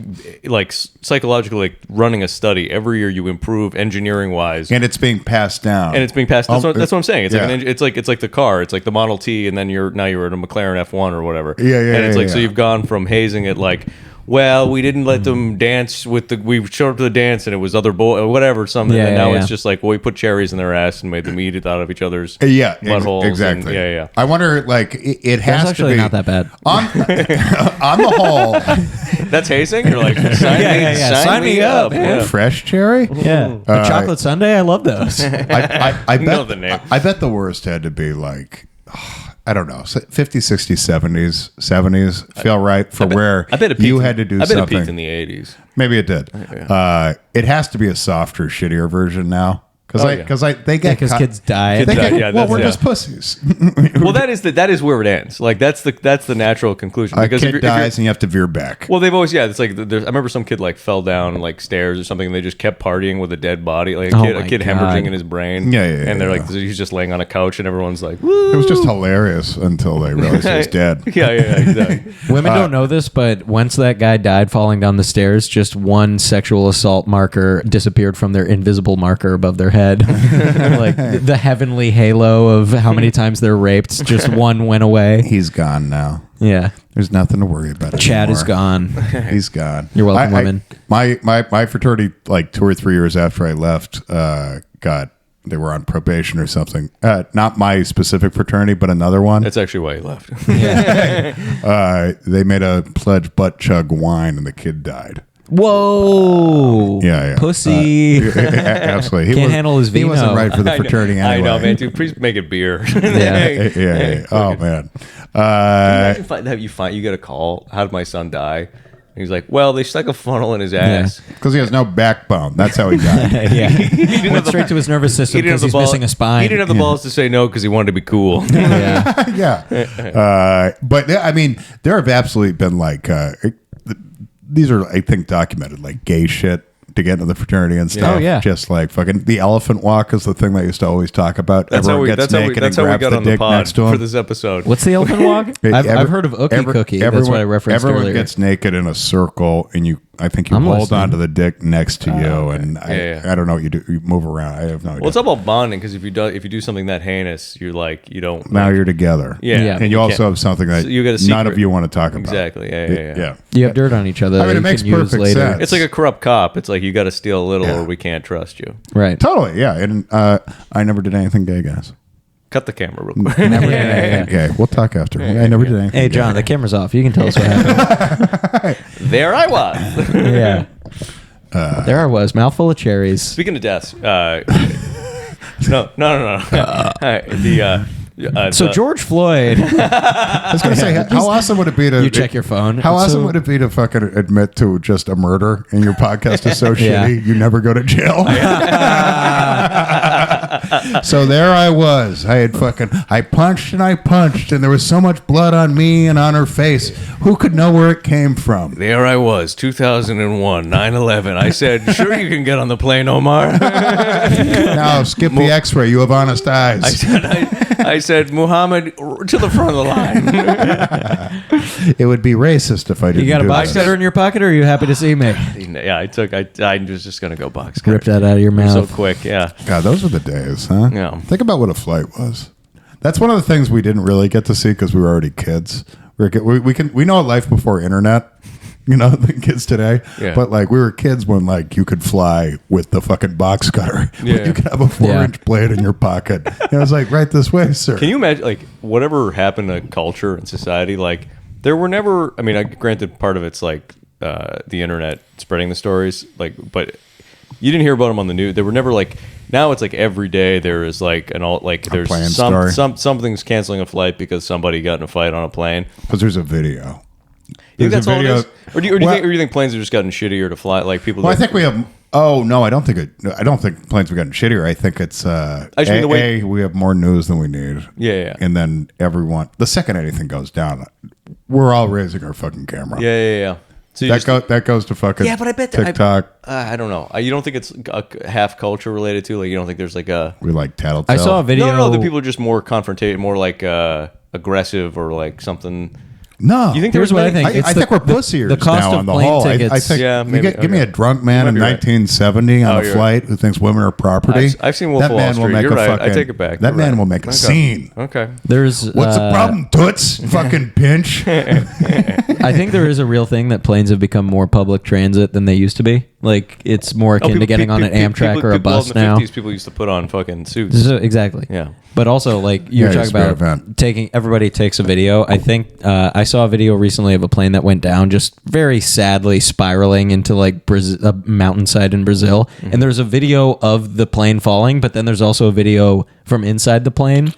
like psychologically like running a study. Every year you improve engineering wise, and it's being passed down. That's what I'm saying. It's yeah. like it's like the car. It's like the Model T, and then you're at a McLaren F1 or whatever. Yeah. And it's like yeah. so you've gone from hazing it like, well, we didn't let them dance we showed up to the dance and it was other boy or whatever, something. And now it's just like, well, we put cherries in their ass and made them eat it out of each other's buttholes. Exactly. And, I wonder, like, it has That's to be actually not that bad. On the whole. That's hazing? You're like, sign me up. Yeah. Fresh cherry? Yeah. A chocolate sundae? I love those. I know the name. I bet the worst had to be like, I don't know, 50s, 60s, 70s feel right for where you had to do something. I bet it peaked in the 80s. Maybe it did. It has to be a softer, shittier version now. Because kids die. We're just pussies. Well, that is where it ends. Like that's the natural conclusion. Because a kid dies and you have to veer back. Well, they've always it's like I remember some kid like fell down like stairs or something, and they just kept partying with a dead body, like a kid hemorrhaging in his brain. And they're like he's just laying on a couch, and everyone's like, woo. It was just hilarious until they realized he was dead. Yeah, exactly. Women don't know this, but once that guy died falling down the stairs, just one sexual assault marker disappeared from their invisible marker above their head. Like the heavenly halo of how many times they're raped, just one went away. He's gone now. Yeah. There's nothing to worry about. Chad is gone. He's gone. You're welcome, women. My fraternity, like 2 or 3 years after I left, they were on probation or something. Not my specific fraternity, but another one. That's actually why he left. They made a pledge butt chug wine, and the kid died. Whoa. Yeah. Pussy. Absolutely. Can't handle his vino. He wasn't right for the fraternity anyway. I know, man. Dude, please make it beer. Yeah. Oh, man. You get a call. How did my son die? And he's like, well, they stuck a funnel in his ass. Because he has no backbone. That's how he died. He went straight to his nervous system because he's missing a spine. He didn't have the balls to say no because he wanted to be cool. But, I mean, there have absolutely been like... these are, I think, documented, like gay shit to get into the fraternity and stuff. Oh, yeah. Just like fucking the elephant walk is the thing they used to always talk about. That's Everyone gets naked and grabs the dick next to him. For this episode. What's the elephant walk? I've heard of Ookie Cookie. That's what I referenced earlier. Everyone gets naked in a circle, and I think you hold on to the dick next to you, and I don't know what you do. You move around. I have no idea. Well, it's all about bonding, because if you do something that heinous, you're like, you don't. Now you're together. Yeah. And you also have something that none of you want to talk about. Exactly. Yeah. You have dirt on each other. I mean, it makes perfect sense. It's like a corrupt cop. It's like you got to steal a little, or we can't trust you. Right. Totally. Yeah. And I never did anything gay, guys. Cut the camera real quick. Okay, we'll talk after. I never did anything. Hey, John, the camera's off. You can tell us what happened. There I was. Yeah. There I was, mouthful of cherries. Speaking of deaths, no. So George Floyd, I was gonna say, how awesome would it be to you check your phone. How awesome So- would it be to fucking admit to just a murder and your podcast is so Yeah. shitty you never go to jail? So there I was. I punched and there was so much blood on me and on her face. Who could know where it came from? There I was, 2001, 9/11. I said, sure you can get on the plane, Omar. Now skip the X-ray. You have honest eyes. I said, Muhammad, to the front of the line. It would be racist if I didn't. You got a do box that. cutter in your pocket, or are you happy to see me? Yeah, I was just going to go box cutter. Rip that out of your mouth. So quick, yeah. God, those were the days, huh? Yeah. Think about what a flight was. That's one of the things we didn't really get to see because we were already kids. We know life before internet. You know, the kids today. Yeah. But like we were kids when like you could fly with the fucking box cutter. Yeah. You could have a 4-inch blade in your pocket. And I was like, right this way, sir. Can you imagine, like, whatever happened to culture and society? Like, there were never. I mean, granted, part of it's like the internet spreading the stories. Like, but you didn't hear about them on the news. They were never like. Now it's like every day there is like there's plane story. something's canceling a flight because somebody got in a fight on a plane. Because there's a video. You think that's all it is? Or do you Well- think planes have just gotten shittier to fly? Like people. Well, I think we have. Oh no, I don't think planes have gotten shittier. I think it's just mean the way- we have more news than we need. Yeah. And then the second anything goes down, we're all raising our fucking camera. Yeah. So you That goes to fucking Yeah, but I bet TikTok. I don't know. You don't think it's half culture related to? Like, you don't think there's like a. We like tattletale. I saw a video. No, the people are just more confrontative, more like aggressive or like something. No, You think Here's what I think. I It's think the- we're pussiers the cost now of on the plane whole. I tickets. think Yeah, maybe, give me a okay. drunk man You in might be right. 1970 on Oh, a you're flight who thinks women are property. I've seen Wolf that of Wall man will Street. make You're a right. fucking. I take it back. That You're man right. will make a Okay. scene. Okay. There's What's the problem, Toots? Fucking pinch. I think there is a real thing that planes have become more public transit than they used to be. Like it's more akin to getting on an Amtrak or a bus in the now. 50s, people used to put on fucking suits. Exactly. Yeah. But also, like you're Yeah, talking spare about event. taking everybody takes a video. I think I saw a video recently of a plane that went down, just very sadly spiraling into like a mountainside in Brazil. Mm-hmm. And there's a video of the plane falling, but then there's also a video from inside the plane.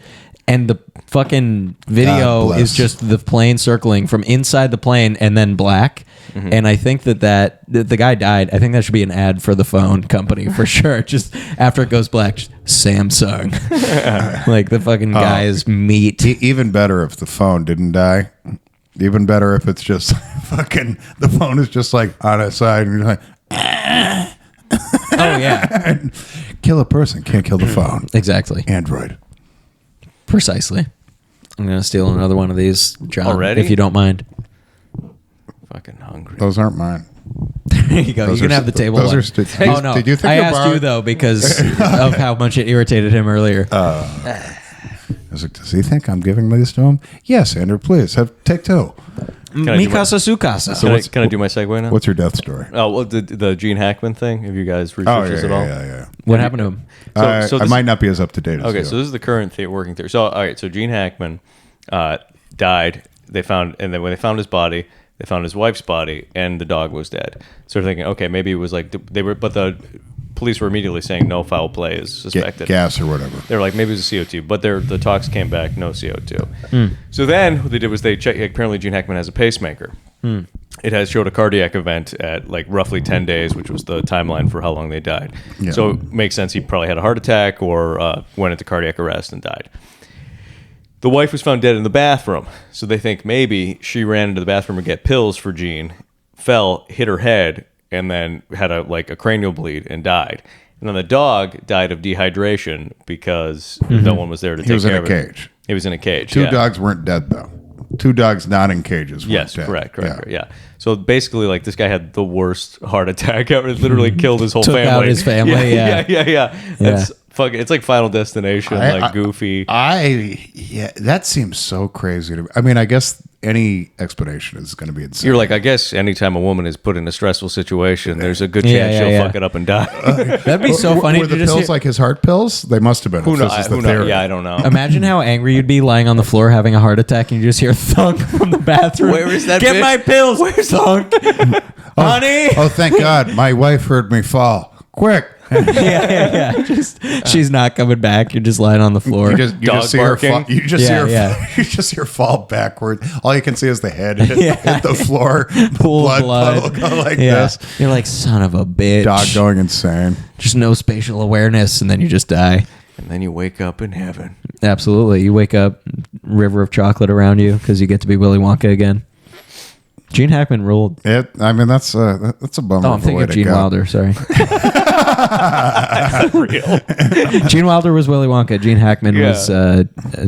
And the fucking video God bless. is just the plane circling from inside the plane and then black. Mm-hmm. And I think that the guy died. I think that should be an ad for the phone company for sure. Just after it goes black, just Samsung. Like the fucking guy is meat. Even better if the phone didn't die. Even better if it's just fucking the phone is just like on its side and you're like, Oh yeah, kill a person, can't kill the phone. exactly. Android. Precisely. I'm gonna steal another one of these, John, Already? if you don't mind. Fucking hungry. Those aren't mine. There you go. Those You can are have the table. those one. are st- Oh no! Did you think I you asked borrowed- you though because of how much it irritated him earlier. I was like, does he think I'm giving these to him? Yes, Andrew, please take two. Can I do my- Mikasa Sukasa. Can I do my segue now? What's your death story? Oh, well, the Gene Hackman thing. Have you guys researched this at all? yeah. What happened to him? So I this- might not be as up to date as Okay, you. so this is the current working theory. So, all right, so Gene Hackman died. And then when they found his body, they found his wife's body, and the dog was dead. So they're thinking, okay, maybe it was like but the police were immediately saying no foul play is suspected. Gas or whatever. They were like, maybe it was a CO2, but the talks came back, no CO2. So then what they did was they checked. Apparently, Gene Hackman has a pacemaker. It has showed a cardiac event at like roughly 10 days, which was the timeline for how long they died. Yeah. So it makes sense he probably had a heart attack or went into cardiac arrest and died. The wife was found dead in the bathroom, so they think maybe she ran into the bathroom to get pills for Gene, fell, hit her head, and then had a cranial bleed and died. And then the dog died of dehydration because no one was there to take was in care a of it. cage. He was in a cage. Two yeah. dogs weren't dead, though. Two dogs not in cages weren't Yes, dead. correct. Yeah. So basically, like this guy had the worst heart attack ever. It literally killed his whole Took family. out his family, yeah. It's fucking. It's like Final Destination, like Goofy. That seems so crazy to me. I mean, I guess any explanation is going to be insane. You're like, I guess anytime a woman is put in a stressful situation, there's a good Yeah, chance yeah, she'll yeah. fuck it up and die. That'd be so funny Were to the just pills hear- like his heart pills? They must have been. Who if knows? This is the Who knows? theory. Yeah, I don't know. Imagine how angry you'd be lying on the floor having a heart attack and you just hear thunk from the bathroom. Where is that Get bitch? my pills. Where's thunk? Honey. Oh, thank God. My wife heard me fall. Quick, yeah. Just she's not coming back. You're just lying on the floor. You just Dog see her barking. fall, you just Yeah, see her yeah. you just see her fall backward. All you can see is the head hit the floor. Pool of blood. Puddle go like Yeah. this. You're like, son of a bitch. Dog going insane. Just no spatial awareness, and then you just die. And then you wake up in heaven. Absolutely. You wake up, river of chocolate around you because you get to be Willy Wonka again. Gene Hackman ruled. I mean, that's a bummer. Oh, I'm thinking of Gene Wilder. Sorry. Real. Gene Wilder was Willy Wonka. Gene Hackman was a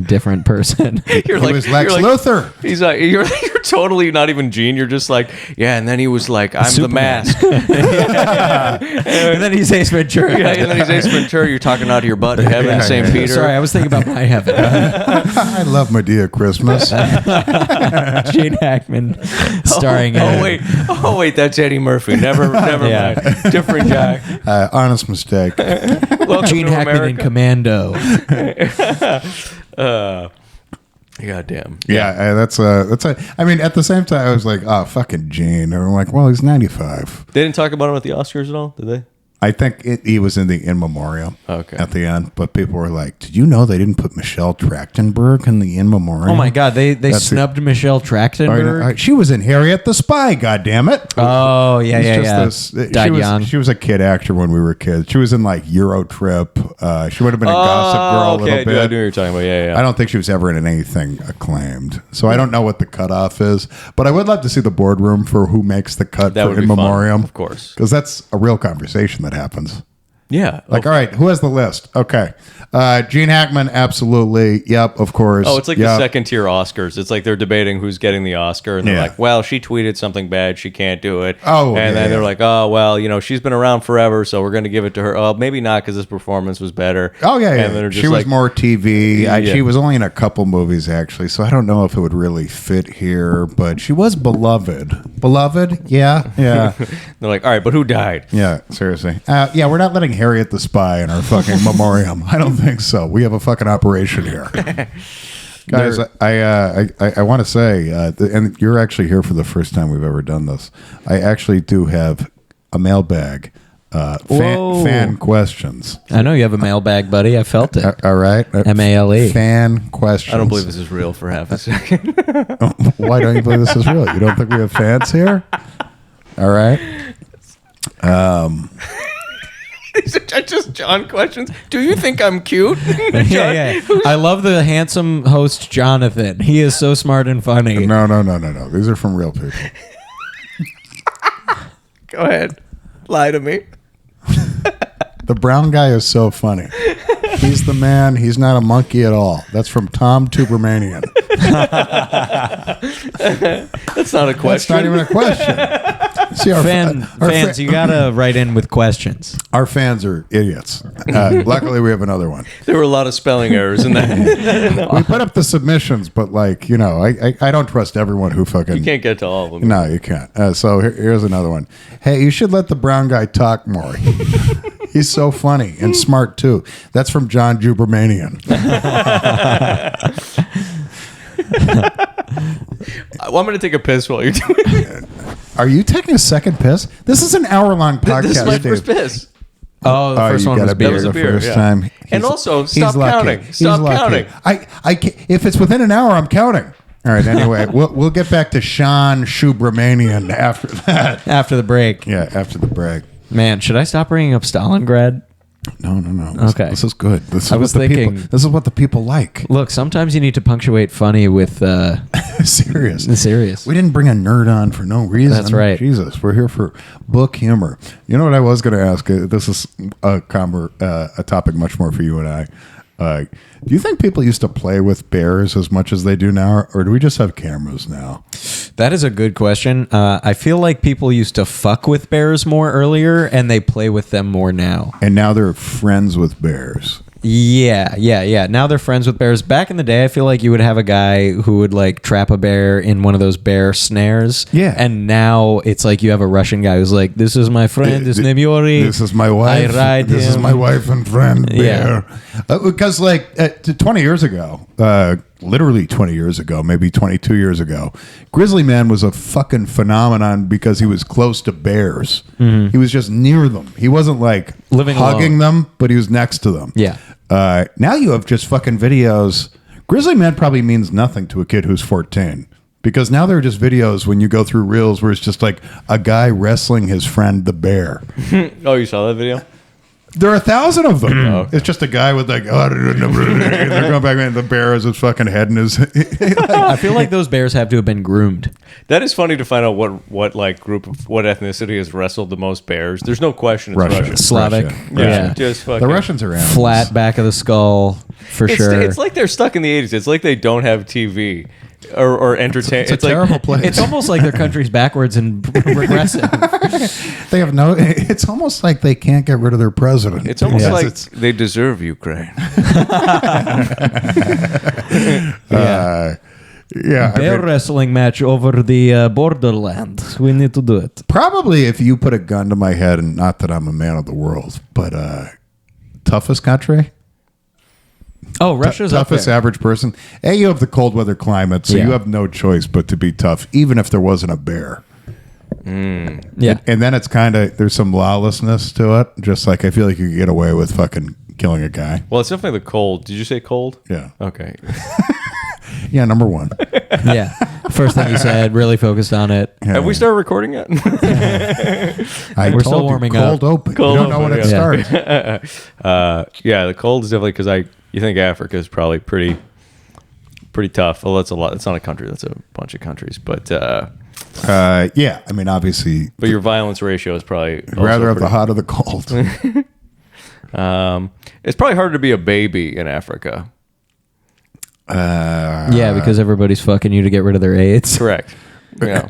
different person. You're He was Lex Luthor. He's like, you're totally not even Gene. You're just like, yeah. And then he was like, I'm Superman. the mask. And then he's Ace Ventura. Yeah, and then he's Ace Ventura. You're talking out of your butt in heaven, Yeah, St. yeah. Peter. Sorry, I was thinking about my heaven. I love Medea Christmas. Gene Hackman starring in Oh wait, that's Eddie Murphy. Never Yeah. mind. Different guy. Honest mistake. Welcome Gene to Hackman in America. Commando. Goddamn. Yeah, that's a. I mean, at the same time, I was like, oh, fucking Gene. And I'm like, well, he's 95. They didn't talk about him at the Oscars at all, did they? I think he was in the in memoriam Okay. at the end, but people were like, "Did you know they didn't put Michelle Trachtenberg in the in memoriam?" Oh my God, they That's snubbed Michelle Trachtenberg. She was in Harriet the Spy. God damn it! Oh yeah, Died she was, young. She was a kid actor when we were kids. She was in like Euro Trip. She would have been in Gossip Girl a little I bit. know what you're talking about. Yeah. I don't think she was ever in anything acclaimed, so I don't know what the cutoff is. But I would love to see the boardroom for who makes the cut That for would in be fun, memoriam, of course. because that's a real conversation that happens. Yeah. Like, all right, who has the list? Okay. Gene Hackman, absolutely. Yep, of course. Oh, it's like the Yep. second tier Oscars. It's like they're debating who's getting the Oscar, and they're Yeah. like, "Well, she tweeted something bad, she can't do it." Oh, and then yeah. they're like, "Oh, well, she's been around forever, so we're going to give it to her." Oh, maybe not because this performance was better. Oh, yeah, yeah. And then they're just She was like, more TV. Yeah. She was only in a couple movies, actually, so I don't know if it would really fit here, but she was beloved. Beloved? Yeah, yeah. They're like, "All right, but who died?" Yeah, seriously. Yeah, we're not letting Harriet the Spy in our fucking memoriam. I don't think so. We have a fucking operation here. Guys, I want to say, and you're actually here for the first time we've ever done this. I actually do have a mailbag. Whoa. Fan questions. I know you have a mailbag, buddy. I felt it. All right. MALE. Fan questions. I don't believe this is real for half a second. Why don't you believe this is real? You don't think we have fans here? All right. These are just John questions. Do you think I'm cute? Yeah. I love the handsome host, Jonathan. He is so smart and funny. No. These are from real people. Go ahead. Lie to me. The brown guy is so funny. He's the man. He's not a monkey at all. That's from Tom Tubermanian. That's not a question. That's not even a question. See, our Fans, you gotta write in with questions. Our fans are idiots. Luckily, we have another one. There were a lot of spelling errors in that. We put up the submissions, but I don't trust everyone who fucking. You can't get to all of them. No, you can't. So here's another one. Hey, you should let the brown guy talk more. He's so funny and smart too. That's from John Jubermanian. Well, I'm going to take a piss while you're doing it. Are you taking a second piss? This is an hour-long podcast. This is my Dave. first piss. Oh, the first you one got was a beer. beer was a the beer, first yeah. time. And also, he's stop lucky. counting. He's Stop lucky. counting. I can't, if it's within an hour, I'm counting. All right. Anyway, we'll get back to Sean Shubramanian after that. After the break. Yeah, after the break. Man, should I stop bringing up Stalingrad? No. Okay. This is good. This is I was what the thinking- people. This is what the people like. Look, sometimes you need to punctuate funny with Serious. serious. We didn't bring a nerd on for no reason. That's right. Jesus, we're here for book humor. You know what I was going to ask? This is a topic much more for you and I. Do you think people used to play with bears as much as they do now, or do we just have cameras now? That is a good question. I feel like people used to fuck with bears more earlier, and they play with them more now. And now they're friends with bears. Yeah. Now they're friends with bears. Back in the day, I feel like you would have a guy who would like trap a bear in one of those bear snares. Yeah. And now it's like you have a Russian guy who's like, "This is my friend, this name Yuri. This is my wife. I ride This is him." my wife and friend Yeah. bear. Because 20 years ago, literally 20 years ago, maybe 22 years ago. Grizzly Man was a fucking phenomenon because he was close to bears. He was just near them. He wasn't like Living hugging alone. them, but he was next to them. Yeah. Now you have just fucking videos. Grizzly Man probably means nothing to a kid who's 14. Because now there are just videos when you go through reels where it's just like a guy wrestling his friend the bear. Oh, you saw that video? There are 1,000 of them. Okay. It's just a guy with like, they're going back and the bear has his fucking head in his. I feel like those bears have to have been groomed. That is funny to find out what like group of what ethnicity has wrestled the most bears. There's no question it's Russia. Slavic. Russia. Yeah. Just The fucking Russians are animals. Flat back of the skull, for sure. It's like they're stuck in the 80s. It's like they don't have TV or entertain. It's a terrible like, place. It's almost like their country's backwards and regressive. They have no. It's almost like they can't get rid of their president. It's almost Because like it's- they deserve Ukraine. yeah. I Bear mean, wrestling match over the borderland. We need to do it. probably if you put a gun to my head, and not that I'm a man of the world, but toughest country. Oh, Russia's up Toughest there. average person. You have the cold weather climate, so Yeah. you have no choice but to be tough, even if there wasn't a bear. Yeah. And then it's kind of, there's some lawlessness to it. Just like I feel like you could get away with fucking killing a guy. Well, it's definitely the cold. Did you say cold? Yeah. Okay. Yeah, number one. Yeah. First thing you said, really focused on it. Have we started recording yet? I We're told still you, warming cold up. open. Cold you don't know open, when it yeah. starts. Yeah, the cold is definitely because you think Africa is probably pretty tough. Well, that's a lot. It's not a country. That's a bunch of countries. But Yeah, I mean, obviously, your violence ratio is probably also rather have the pretty- hot or the cold. It's probably harder to be a baby in Africa. Yeah, because everybody's fucking you to get rid of their AIDS. Correct. Yeah.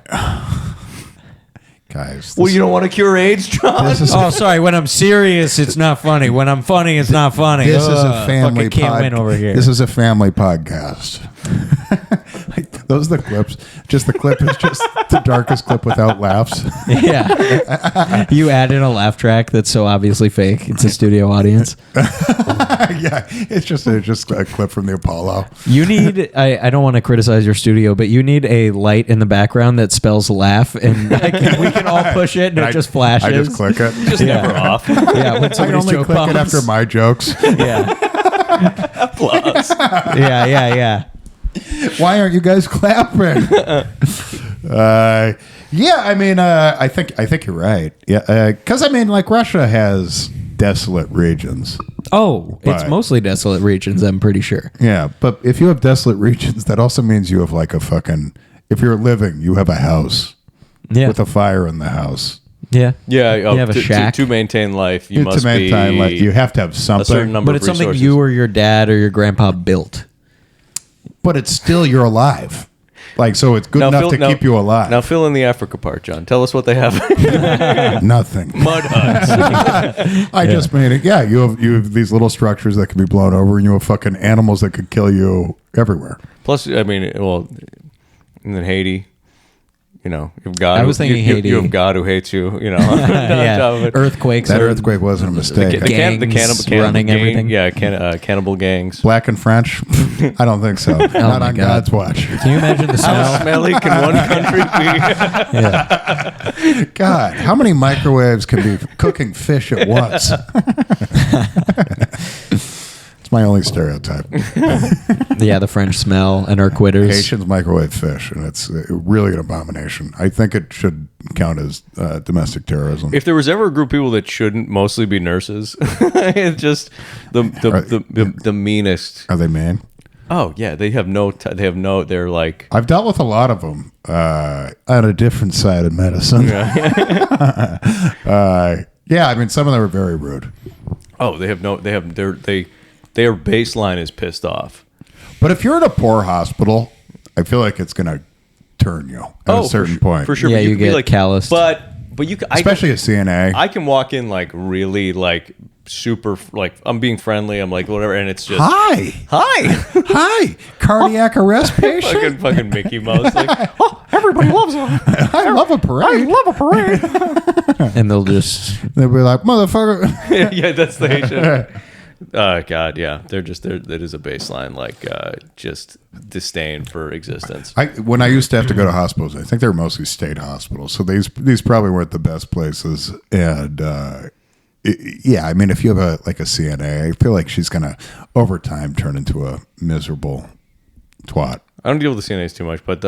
Guys, Well, you don't want to cure AIDS, John? this is Oh, sorry. When I'm serious, it's not funny. When I'm funny, it's not funny. This is a Ugh, family fucking can't win over here. This is a family podcast. Those are the clips. Just the clip is just the darkest clip without laughs. Yeah. You add in a laugh track that's so obviously fake. It's a studio audience. Yeah, it's just a clip from the Apollo. You need, I don't want to criticize your studio, but you need a light in the background that spells laugh, and we can all push it, and it just flashes. I just click it. Just never off. Yeah, when I somebody's only joke click bombs. it after my jokes. Yeah. Applause. Yeah. Why aren't you guys clapping? Yeah, I mean, I think you're right. Yeah, because I mean, like Russia has desolate regions. Oh, it's But- mostly desolate regions, I'm pretty sure. Yeah, but if you have desolate regions, that also means you have like a fucking. If you're living, you have a house Yeah. with a fire in the house. Yeah. Yeah. You have a shack. To maintain life, you must to maintain, be like, you have to have a certain something. number But of it's something resources. you or your dad or your grandpa built. But it's still you're alive. Like, so it's good enough to keep you alive. Now fill in the Africa part, John. Tell us what they have. Nothing. Mud huts. I just made it. Yeah, you have these little structures that can be blown over, and you have fucking animals that could kill you everywhere. Plus, I mean, well, and then Haiti. You know, you've God. I was thinking Haiti. You have God who hates you. You know, on Yeah. top of it. Earthquakes. That are- earthquake wasn't a mistake. Gangs running gang- everything. Yeah, cannibal gangs. Black and French? I don't think so. Not my on God. God's watch. Can you imagine the How smell? smelly can one country be? Yeah. God, how many microwaves can be cooking fish at once? It's my only stereotype. Yeah, the French smell and our quitters. Haitians microwave fish, and it's really an abomination. I think it should count as domestic terrorism. If there was ever a group of people that shouldn't mostly be nurses, it's just the meanest. Are they mean? Oh yeah, they have no. They're like. I've dealt with a lot of them on a different side of medicine. Yeah, I mean, some of them are very rude. Oh, they have no. They have their baseline is pissed off. But if you're in a poor hospital, I feel like it's going to turn you at a certain point. for sure. Yeah, but you can be get like, calloused. But you, Especially a CNA. I can walk in like really like super like I'm being friendly. I'm like whatever, and it's just Hi. Hi. Cardiac arrest patient. fucking Mickey Mouse. Like, oh, everybody loves him. I love a parade. Love a parade. And they'll just. They'll be like, motherfucker. Yeah, that's the Haitian. God, yeah. They're just there. That is a baseline, like just disdain for existence. When I used to have to go to hospitals, I think they were mostly state hospitals, so these probably weren't the best places. And yeah, I mean, if you have a CNA, I feel like she's gonna over time turn into a miserable twat. I don't deal with the CNAs too much, but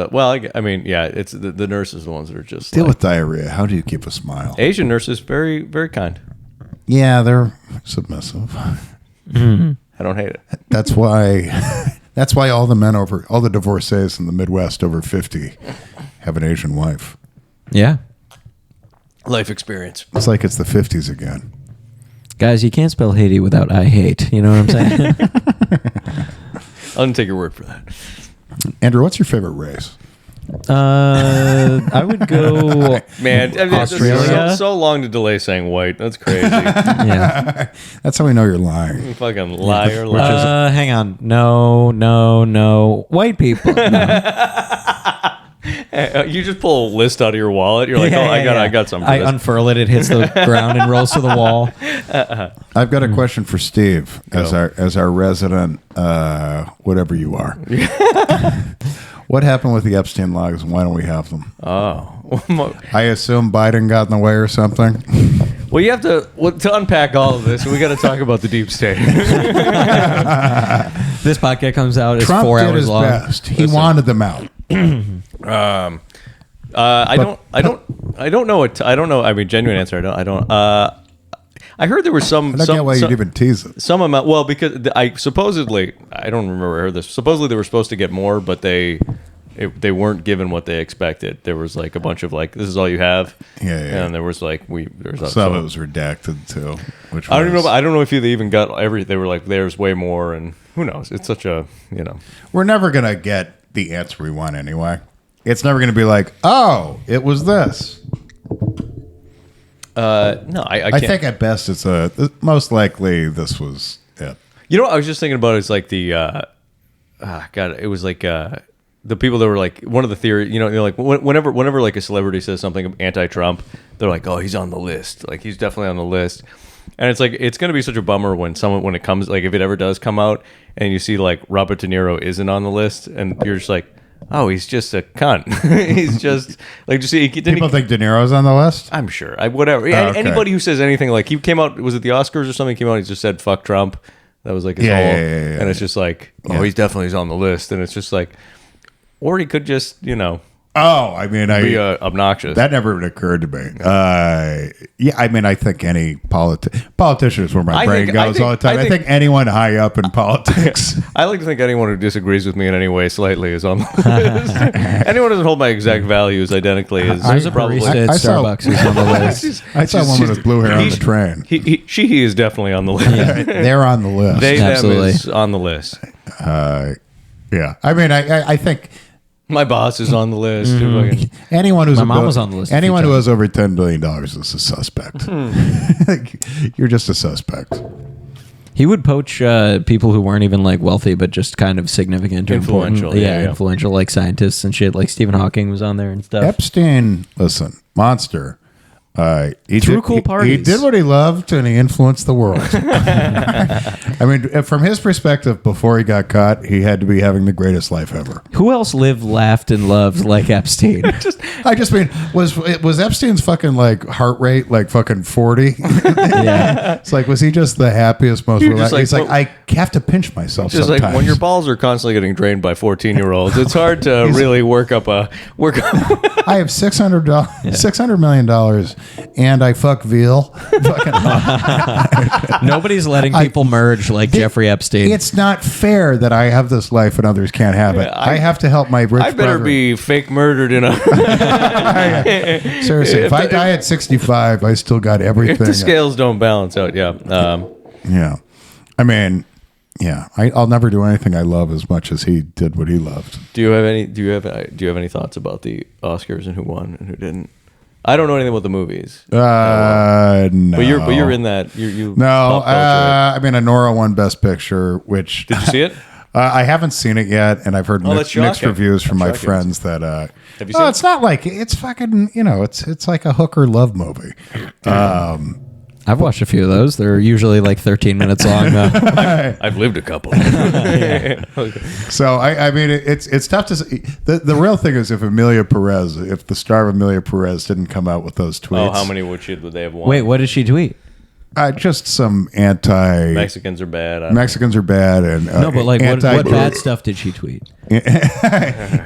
I mean, yeah, it's the nurses, the ones that are just deal with diarrhea. How do you keep a smile? Asian nurses, very, very kind. Yeah, they're submissive. Mm-hmm. I don't hate it. That's why all the divorcees in the Midwest over 50 have an Asian wife. Yeah. Life experience. It's like it's the 50s again. Guys, you can't spell Haiti without I hate. You know what I'm saying? I didn't take your word for that. Andrew, what's your favorite race? I would go Man, I mean, Australia. So long to delay saying white. That's crazy. Yeah. That's how we know you're lying. You fucking liar. Hang on. No. White people. No. You just pull a list out of your wallet. You're like, I got something. I unfurl it. It hits the ground and rolls to the wall. I've got a question for Steve as our resident, whatever you are. What happened with the Epstein logs, and why don't we have them? Oh, I assume Biden got in the way or something. Well, you have to unpack all of this. We got to talk about the deep state. This podcast comes out. It's Trump 4 did hours his long. best. He wanted them out. I don't know. I don't know. I mean, genuine answer. I don't. I heard there was some. I don't get why you'd even tease it. Some amount. Well, because I supposedly, I don't remember. I heard this. Supposedly they were supposed to get more, but they weren't given what they expected. There was like a bunch of like, this is all you have. Yeah. And there was like there's some of it was redacted too. I don't even know. I don't know if they even got every. They were like, there's way more, and who knows? It's such a We're never gonna get the answer we want anyway. It's never gonna be like, oh, it was this. No, I can't. I think at best it's most likely this was it. You know what I was just thinking about is like the God, it was like the people that were like one of the theory, like whenever like a celebrity says something anti-Trump, they're like, oh, he's on the list, like he's definitely on the list. And it's like it's gonna be such a bummer when it comes, like if it ever does come out and you see like Robert De Niro isn't on the list and you're just like, oh, he's just a cunt. He's just like, just people think De Niro's on the list. I'm sure. Whatever. Okay. Anybody who says anything like he came out, was it the Oscars or something? He came out, and he just said "fuck Trump." That was like his whole. Yeah. And it's just like, oh, he's definitely on the list, and it's just like, or he could just, Oh, I mean, be obnoxious. That never even occurred to me. Yeah, I mean, I think any politician is where my brain goes all the time. I think anyone high up in politics. I like to think anyone who disagrees with me in any way slightly is on the list. Anyone who doesn't hold my exact values identically is There's a probably. barista at Starbucks who's on the list. I saw a woman with blue hair on the train. He is definitely on the list. They're on the list. Them is on the list. Yeah, I mean, I think. My boss is on the list. Anyone who's My mom was on the list. Anyone who has over $10 billion is a suspect. You're just a suspect. He would poach people who weren't even like wealthy, but just kind of significant, or influential. important. Yeah, influential, like scientists and shit. Like Stephen Hawking was on there and stuff. Epstein, listen, monster. He threw cool parties. He did what he loved, and he influenced the world. I mean, from his perspective, before he got caught, he had to be having the greatest life ever. Who else lived, laughed, and loved like Epstein? I just mean, was Epstein's fucking like heart rate like fucking 40? Yeah. It's like, was he just the happiest, most relaxed? He's like, I have to pinch myself Just sometimes. like when your balls are constantly getting drained by 14-year-olds, it's hard to really work up. I have $600 million, and I fuck veal. Nobody's letting people merge like Jeffrey Epstein. It's not fair that I have this life and others can't have it. I have to help my rich I better brother. be fake murdered in a. Seriously, if I die at 65, I still got everything. If the scales don't balance out, yeah. Yeah, I mean, yeah, I'll never do anything I love as much as he did what he loved. Do you have any thoughts about the Oscars and who won and who didn't? I don't know anything about the movies. No. But you're in that. You no. I mean, Anora won Best Picture, which did you see it? I haven't seen it yet, and I've heard mixed reviews from my friends that. Have you seen it? It's not like it's fucking. It's like a hooker love movie. I've watched a few of those. They're usually like 13 minutes long, though. I've lived a couple. So I mean, it's tough to say. The real thing is if the star of Amelia Perez didn't come out with those tweets. Oh, how many would they have won? Wait, what did she tweet? Just some anti Mexicans are bad. Mexicans are bad, and No, but like what bad stuff did she tweet?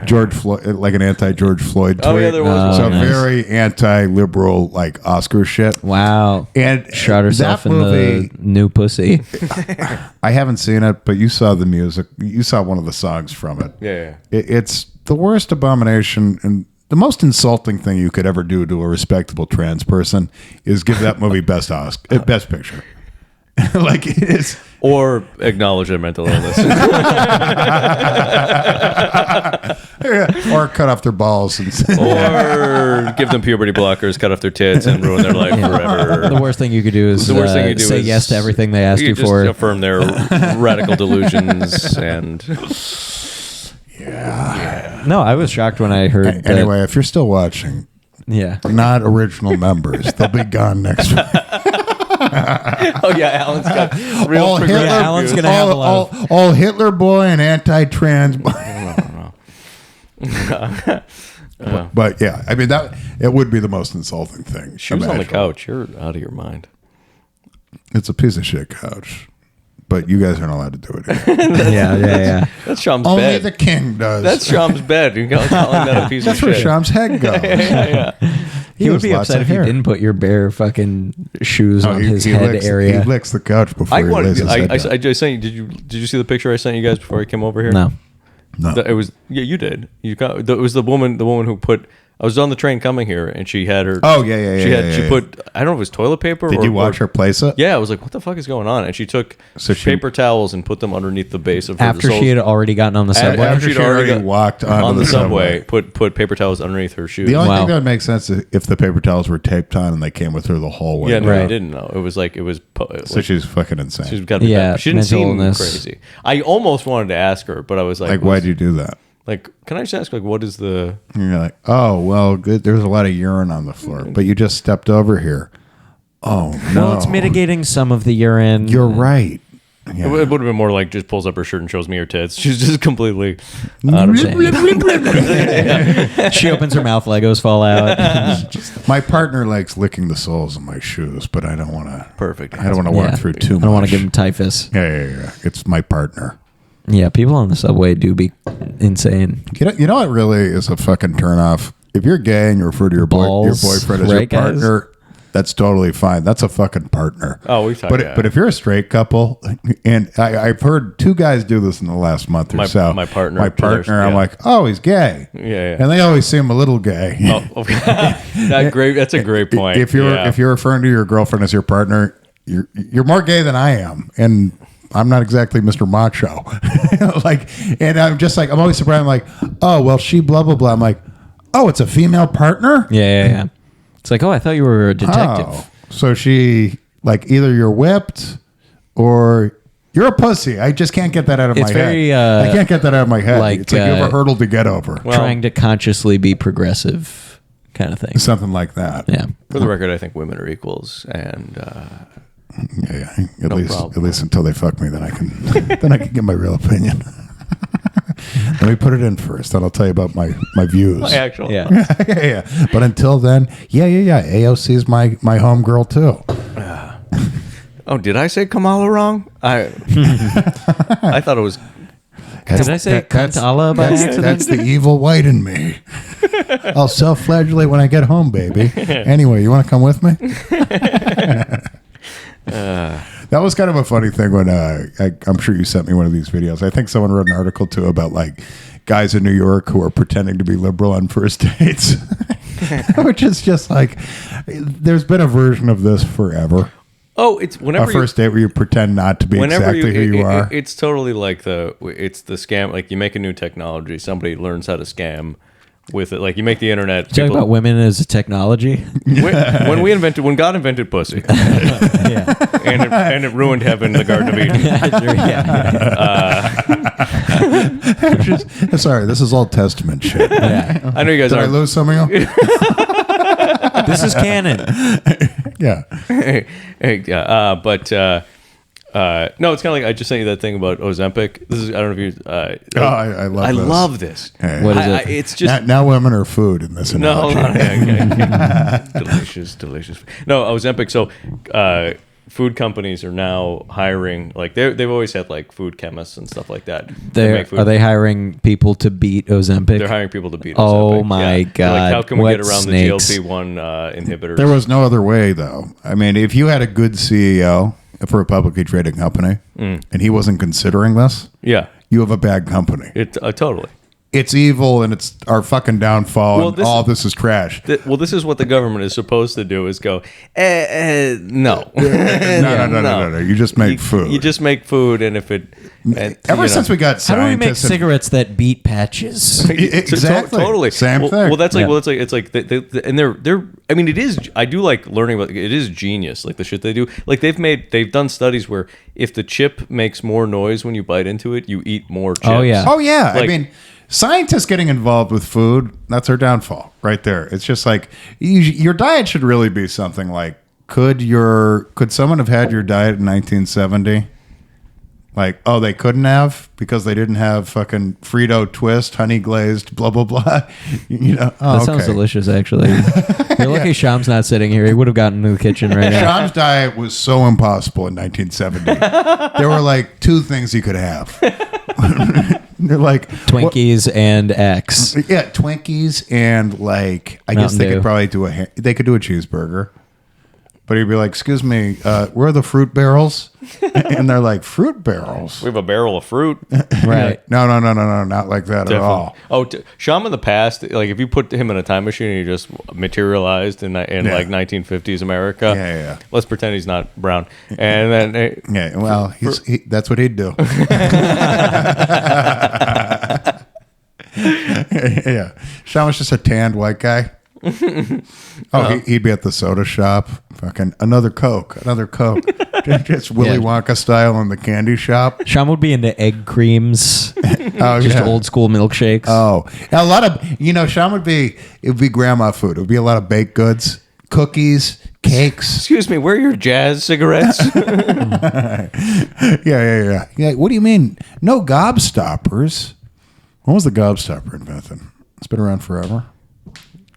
George Floyd, like an anti-George Floyd tweet. Oh yeah, there was. So nice. very anti-liberal, like Oscar shit. Wow. And Shot herself that in movie, the new pussy. I haven't seen it, but you saw the music. You saw one of the songs from it. Yeah. It's the worst abomination and the most insulting thing you could ever do to a respectable trans person is give that movie best picture. Like it is. Or acknowledge their mental illness. Or cut off their balls and Or give them puberty blockers, cut off their tits, and ruin their life forever. The worst thing you could do is say yes to everything they ask you just for. affirm their radical delusions and. Yeah. No, I was shocked when I heard that. Anyway, if you're still watching, Yeah. not original members, they'll be gone next week. Oh yeah, Alan's got real All progressive Hitler, Alan's views. gonna have a lot of- all Hitler boy and anti-trans boy. But yeah, I mean it would be the most insulting thing. She was on the imaginable. couch. You're out of your mind. It's a piece of shit couch, but you guys aren't allowed to do it. Yeah. That's Shyam's Only bed. the king does. That's Shyam's bed. You calling that a piece That's of where shit? Shyam's head goes. He would has be lots upset of if you hair. didn't put your bare fucking shoes on his he head licks, area. He licks the couch before I he wanted. lays his head I down. just sent you. Did you see the picture I sent you guys before I came over here? No. No. It was you did. You got it was the woman who put. I was on the train coming here, and she had her. Oh, yeah. She put. I don't know if it was toilet paper. Did you watch her place it? Yeah, I was like, "What the fuck is going on?" And she took paper towels and put them underneath the base of her. After she had already gotten on the subway. After she'd already got walked onto on the the subway, subway. put paper towels underneath her shoes. The only Wow. thing that would make sense is if the paper towels were taped on and they came with her the whole way. yeah, no, I Right. didn't know. It was like it was. So she's fucking insane. she's got to be Yeah, bad. She didn't mental seem illness. crazy. I almost wanted to ask her, but I was like, Like, why'd you do that? Like, can I just ask, like, what is the? And you're like, oh, well, good. There's a lot of urine on the floor, but you just stepped over here. Oh, no. Well, it's mitigating some of the urine. You're right. It Yeah. would have been more like just pulls up her shirt and shows me her tits. She's just completely out of She opens her mouth, Legos fall out. My partner likes licking the soles of my shoes, but I don't want to. Perfect. I don't want to walk Yeah. through too much. I don't want to give him typhus. Yeah. It's my partner. Yeah, people on the subway do be insane. You know what really is a fucking turnoff? If you're gay and you refer to your Balls, boyfriend as your right, guys? partner, that's totally fine. That's a fucking partner. Oh, we've talked. But if you're a straight couple, and I've heard two guys do this in the last month or so. my partner, I'm yeah. like, oh, he's gay. Yeah. And they always seem a little gay. Oh, okay. That's a great point. If you're referring to your girlfriend as your partner, you're more gay than I am, and I'm not exactly Mr. Macho. And I'm just like, I'm always surprised. I'm like, oh, well, she blah blah blah. I'm like, oh, it's a female partner. Yeah. It's like, oh, I thought you were a detective. Oh, so she like either you're whipped or you're a pussy. I just can't get that out of It's my very, head. I can't get that out of my head. like, It's like you have a hurdle to get over. Trying to consciously be progressive kind of thing. Something like that. Yeah. For the record, I think women are equals, and Yeah. At No least problem. until they fuck me, then I can give my real opinion. Let me put it in first, then I'll tell you about my views. actual. Yeah. yeah. But until then, yeah. AOC is my homegirl too. Oh, did I say Kamala wrong? I thought it was. Did I say Kantala by accident? That's the evil white in me. I'll self-flagellate when I get home, baby. Anyway, you want to come with me? That was kind of a funny thing when I'm sure you sent me one of these videos. I think someone wrote an article too about like guys in New York who are pretending to be liberal on first dates, which is just like there's been a version of this forever. Oh, it's whenever A first date where you pretend not to be exactly who you are. It's totally like it's the scam. Like you make a new technology, somebody learns how to scam with it. Like you make the internet. Talking about women as a technology. when God invented pussy, Yeah. and it ruined heaven, the Garden of Eden. Sorry, this is all Testament shit. Yeah. I know you guys Did I aren't. lose some of you? This is canon. Yeah. No, it's kind of like I just sent you that thing about Ozempic. This is I don't know if you. I love this. love this. Hey. What is it? It's just now women are food in this no, analogy. delicious. No, Ozempic. So, food companies are now hiring like they've always had like food chemists and stuff like that. Are they hiring people to beat Ozempic? They're hiring people to beat Ozempic. Oh my They're God! like, how can we What get around snakes? the GLP-1 inhibitors? There was no other way, though. I mean, if you had a good CEO for a publicly traded company and he wasn't considering this, yeah, you have a bad company. it totally. It's evil and it's our fucking downfall. Well, And all this is trash. This is what the government is supposed to do: is go, no, No. You just make food. You just make food, and if it Ever since we got How do we make scientists and- cigarettes that beat patches? Exactly. Totally. Same thing. Well, that's like, Yeah. well, it's like, and they're. I mean, it is. I do like learning about. It is genius, like the shit they do. Like they've done studies where if the chip makes more noise when you bite into it, you eat more chips. Oh, yeah. Oh yeah, I Like- mean, scientists getting involved with food—that's our downfall, right there. It's just like your diet should really be something like: could someone have had your diet in 1970? Like, oh, they couldn't have because they didn't have fucking Frito twist, honey glazed, blah blah blah. You know, That sounds delicious, actually. You're lucky Shyam's not sitting here. He would have gotten into the kitchen right now. Shyam's diet was so impossible in 1970. There were like two things he could have. They're like Twinkies and X. yeah, Twinkies and like I guess Mountain they Dew. could probably do they could do a cheeseburger. But he'd be like, "Excuse me, where are the fruit barrels?" And they're like, "Fruit barrels?" We have a barrel of fruit. Right. No, not like that at all. Oh, Shyam in the past, like if you put him in a time machine and he just materialized in like 1950s America. Yeah. Let's pretend he's not brown, and then Yeah, well, that's what he'd do. Yeah, Sean was just a tanned white guy. He'd be at the soda shop. Fucking another Coke. Just Willy Wonka style in the candy shop. Shyam would be into egg creams, Oh, just yeah. old school milkshakes. Oh, and a lot of Sean it would be grandma food. It would be a lot of baked goods, cookies, cakes. excuse me, where are your jazz cigarettes? Yeah. What do you mean? No gobstoppers? When was the gobstopper invented? It's been around forever.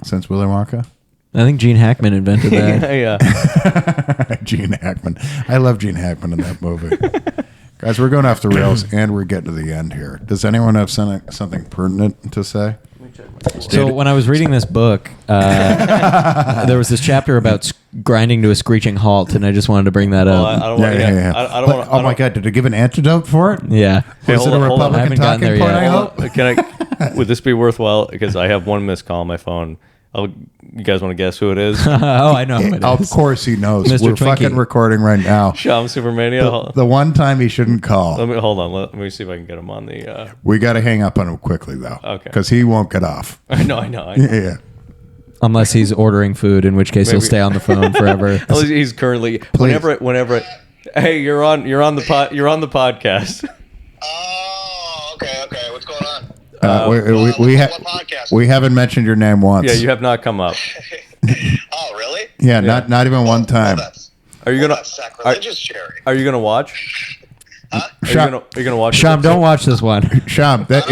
Since Willy Wonka? I think Gene Hackman invented that. yeah. Gene Hackman. I love Gene Hackman in that movie. Guys, we're going off the rails and we're getting to the end here. Does anyone have something pertinent to say? So when I was reading this book, there was this chapter about grinding to a screeching halt, and I just wanted to bring that Well, up. I don't want to. Yeah. I don't But- want. oh my God, did it give an antidote for it? Yeah. Was it a hold on. I Republican haven't gotten talking there point, yet. I hope? Can I? Would this be worthwhile? Because I have one missed call on my phone. You guys want to guess who it is? Oh, I know who it Of is. course he knows. Mr. We're Twinkie. fucking recording right now. Shyam Supermania. The one time he shouldn't call. Hold on. Let me see if I can get him on the. We got to hang up on him quickly, though. Okay. Because he won't get off. I know. Yeah. Unless he's ordering food, in which case he'll Maybe. stay on the phone forever. Well, he's currently whenever. Hey, you're on the podcast. Oh, okay. What's going on? We What podcast? we haven't mentioned your name once. Yeah, you have not come up. Oh, really? Yeah, not even one time. That's, Are you gonna? that's sacrilegious, Jerry. Are you gonna watch? Huh? Are you gonna watch? Sham, don't watch this one. Sham, I don't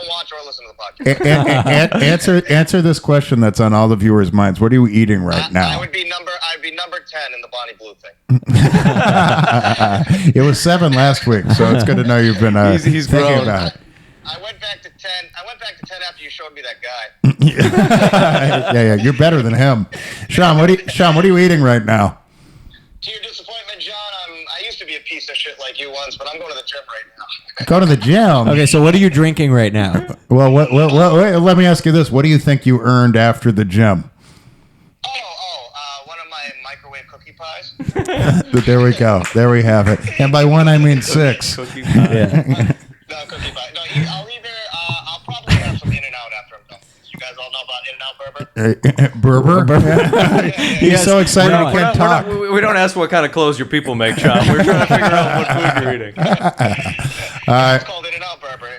watch or listen to the podcast. answer this question that's on all the viewers' minds. What are you eating right I'd now? be number 10 in the Bonnie Blue thing. It was 7 last week, so it's good to know you've been He's thinking grown. about it. I went back to 10. I went back to 10 after you showed me that guy. Yeah, you're better than him. Sham, what are you eating right now? To your disappointment, John, I used to be a piece of shit like you once, but I'm going to the gym right now. Go to the gym. Okay, so what are you drinking right now? Well, wait, let me ask you this. What do you think you earned after the gym? One of my microwave cookie pies. There we go. There we have it. And by one, I mean 6. Cookie pie. Yeah. No, cookie pie. No, I'll probably have some In-N-Out after I'm done. You guys all know about In-N-Out Burger? Burber? He's so excited We're he can't talk. We don't ask what kind of clothes your people make, Sean. We're trying to figure out what food you're eating. It's called In-N-Out Burger.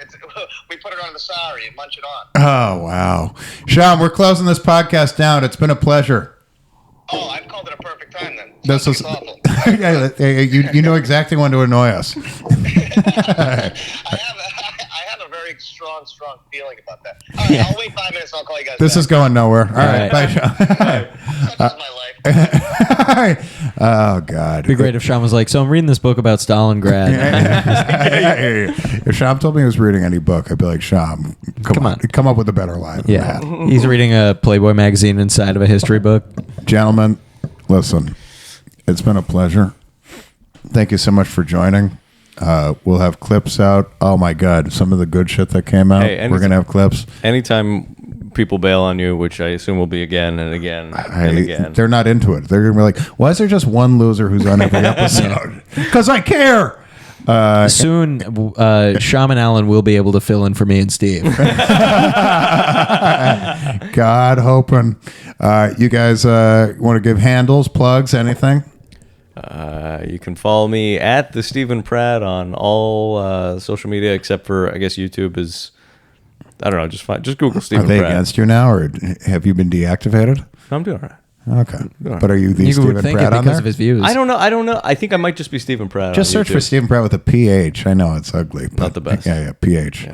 We put it on the sari and munch it on. Oh, wow. Sean, we're closing this podcast down. It's been a pleasure. Oh, I've called it a perfect time then. This is awful. you know exactly when to annoy us. I have a very strong feeling about that. All right, I'll wait 5 minutes and I'll call you guys This back. is going nowhere. All right, bye, Sean. Such is my life. Oh God. It'd be great if Sean was like, so I'm reading this book about Stalingrad. If Sham told me he was reading any book, I'd be like, Sham, come on, come up with a better line than Yeah. that. He's reading a Playboy magazine inside of a history book. Gentlemen, listen, it's been a pleasure. Thank you so much for joining. We'll have clips out. Oh my God, some of the good shit that came out. Hey, we're gonna have clips. Anytime people bail on you, which I assume will be again and again and again. They're not into it. They're gonna be like, why is there just one loser who's on every episode? Because I care. Soon, Shyam and Alan will be able to fill in for me and Steve. God hoping. You guys want to give handles, plugs, anything? You can follow me at the Stephen Pratt on all social media except for, I guess, YouTube is. I don't know. Just Google Are Stephen they Pratt. against you now, or have you been deactivated? I'm doing all right. Okay, but are you the You Stephen would think Pratt it on because there? of his views. I don't know. I think I might just be Stephen Pratt. Just on search for YouTube. Stephen Pratt with a PH. I know it's ugly. But Not the best. Yeah, PH.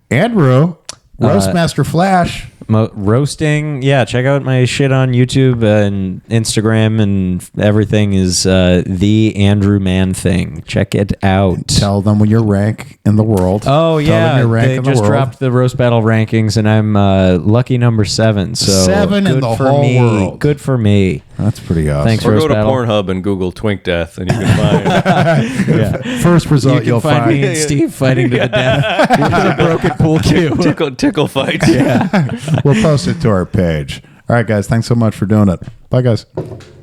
Andrew, Roastmaster Flash. Roasting. Yeah, check out my shit on YouTube and Instagram, and everything is the Andrew Man thing. Check it out. Tell them your rank in the world. Oh Tell them yeah, your rank they in the just world. dropped the roast battle rankings, and I'm lucky number 7. So 7 in good the for whole me. world. Good for me. That's pretty awesome. Thanks, Or roast go to battle. Pornhub and Google Twink Death, and you can find. Yeah. First result You can you'll find me and Steve fighting to the death with a broken pool cue. tickle fights. We'll post it to our page. All right, guys. Thanks so much for doing it. Bye, guys.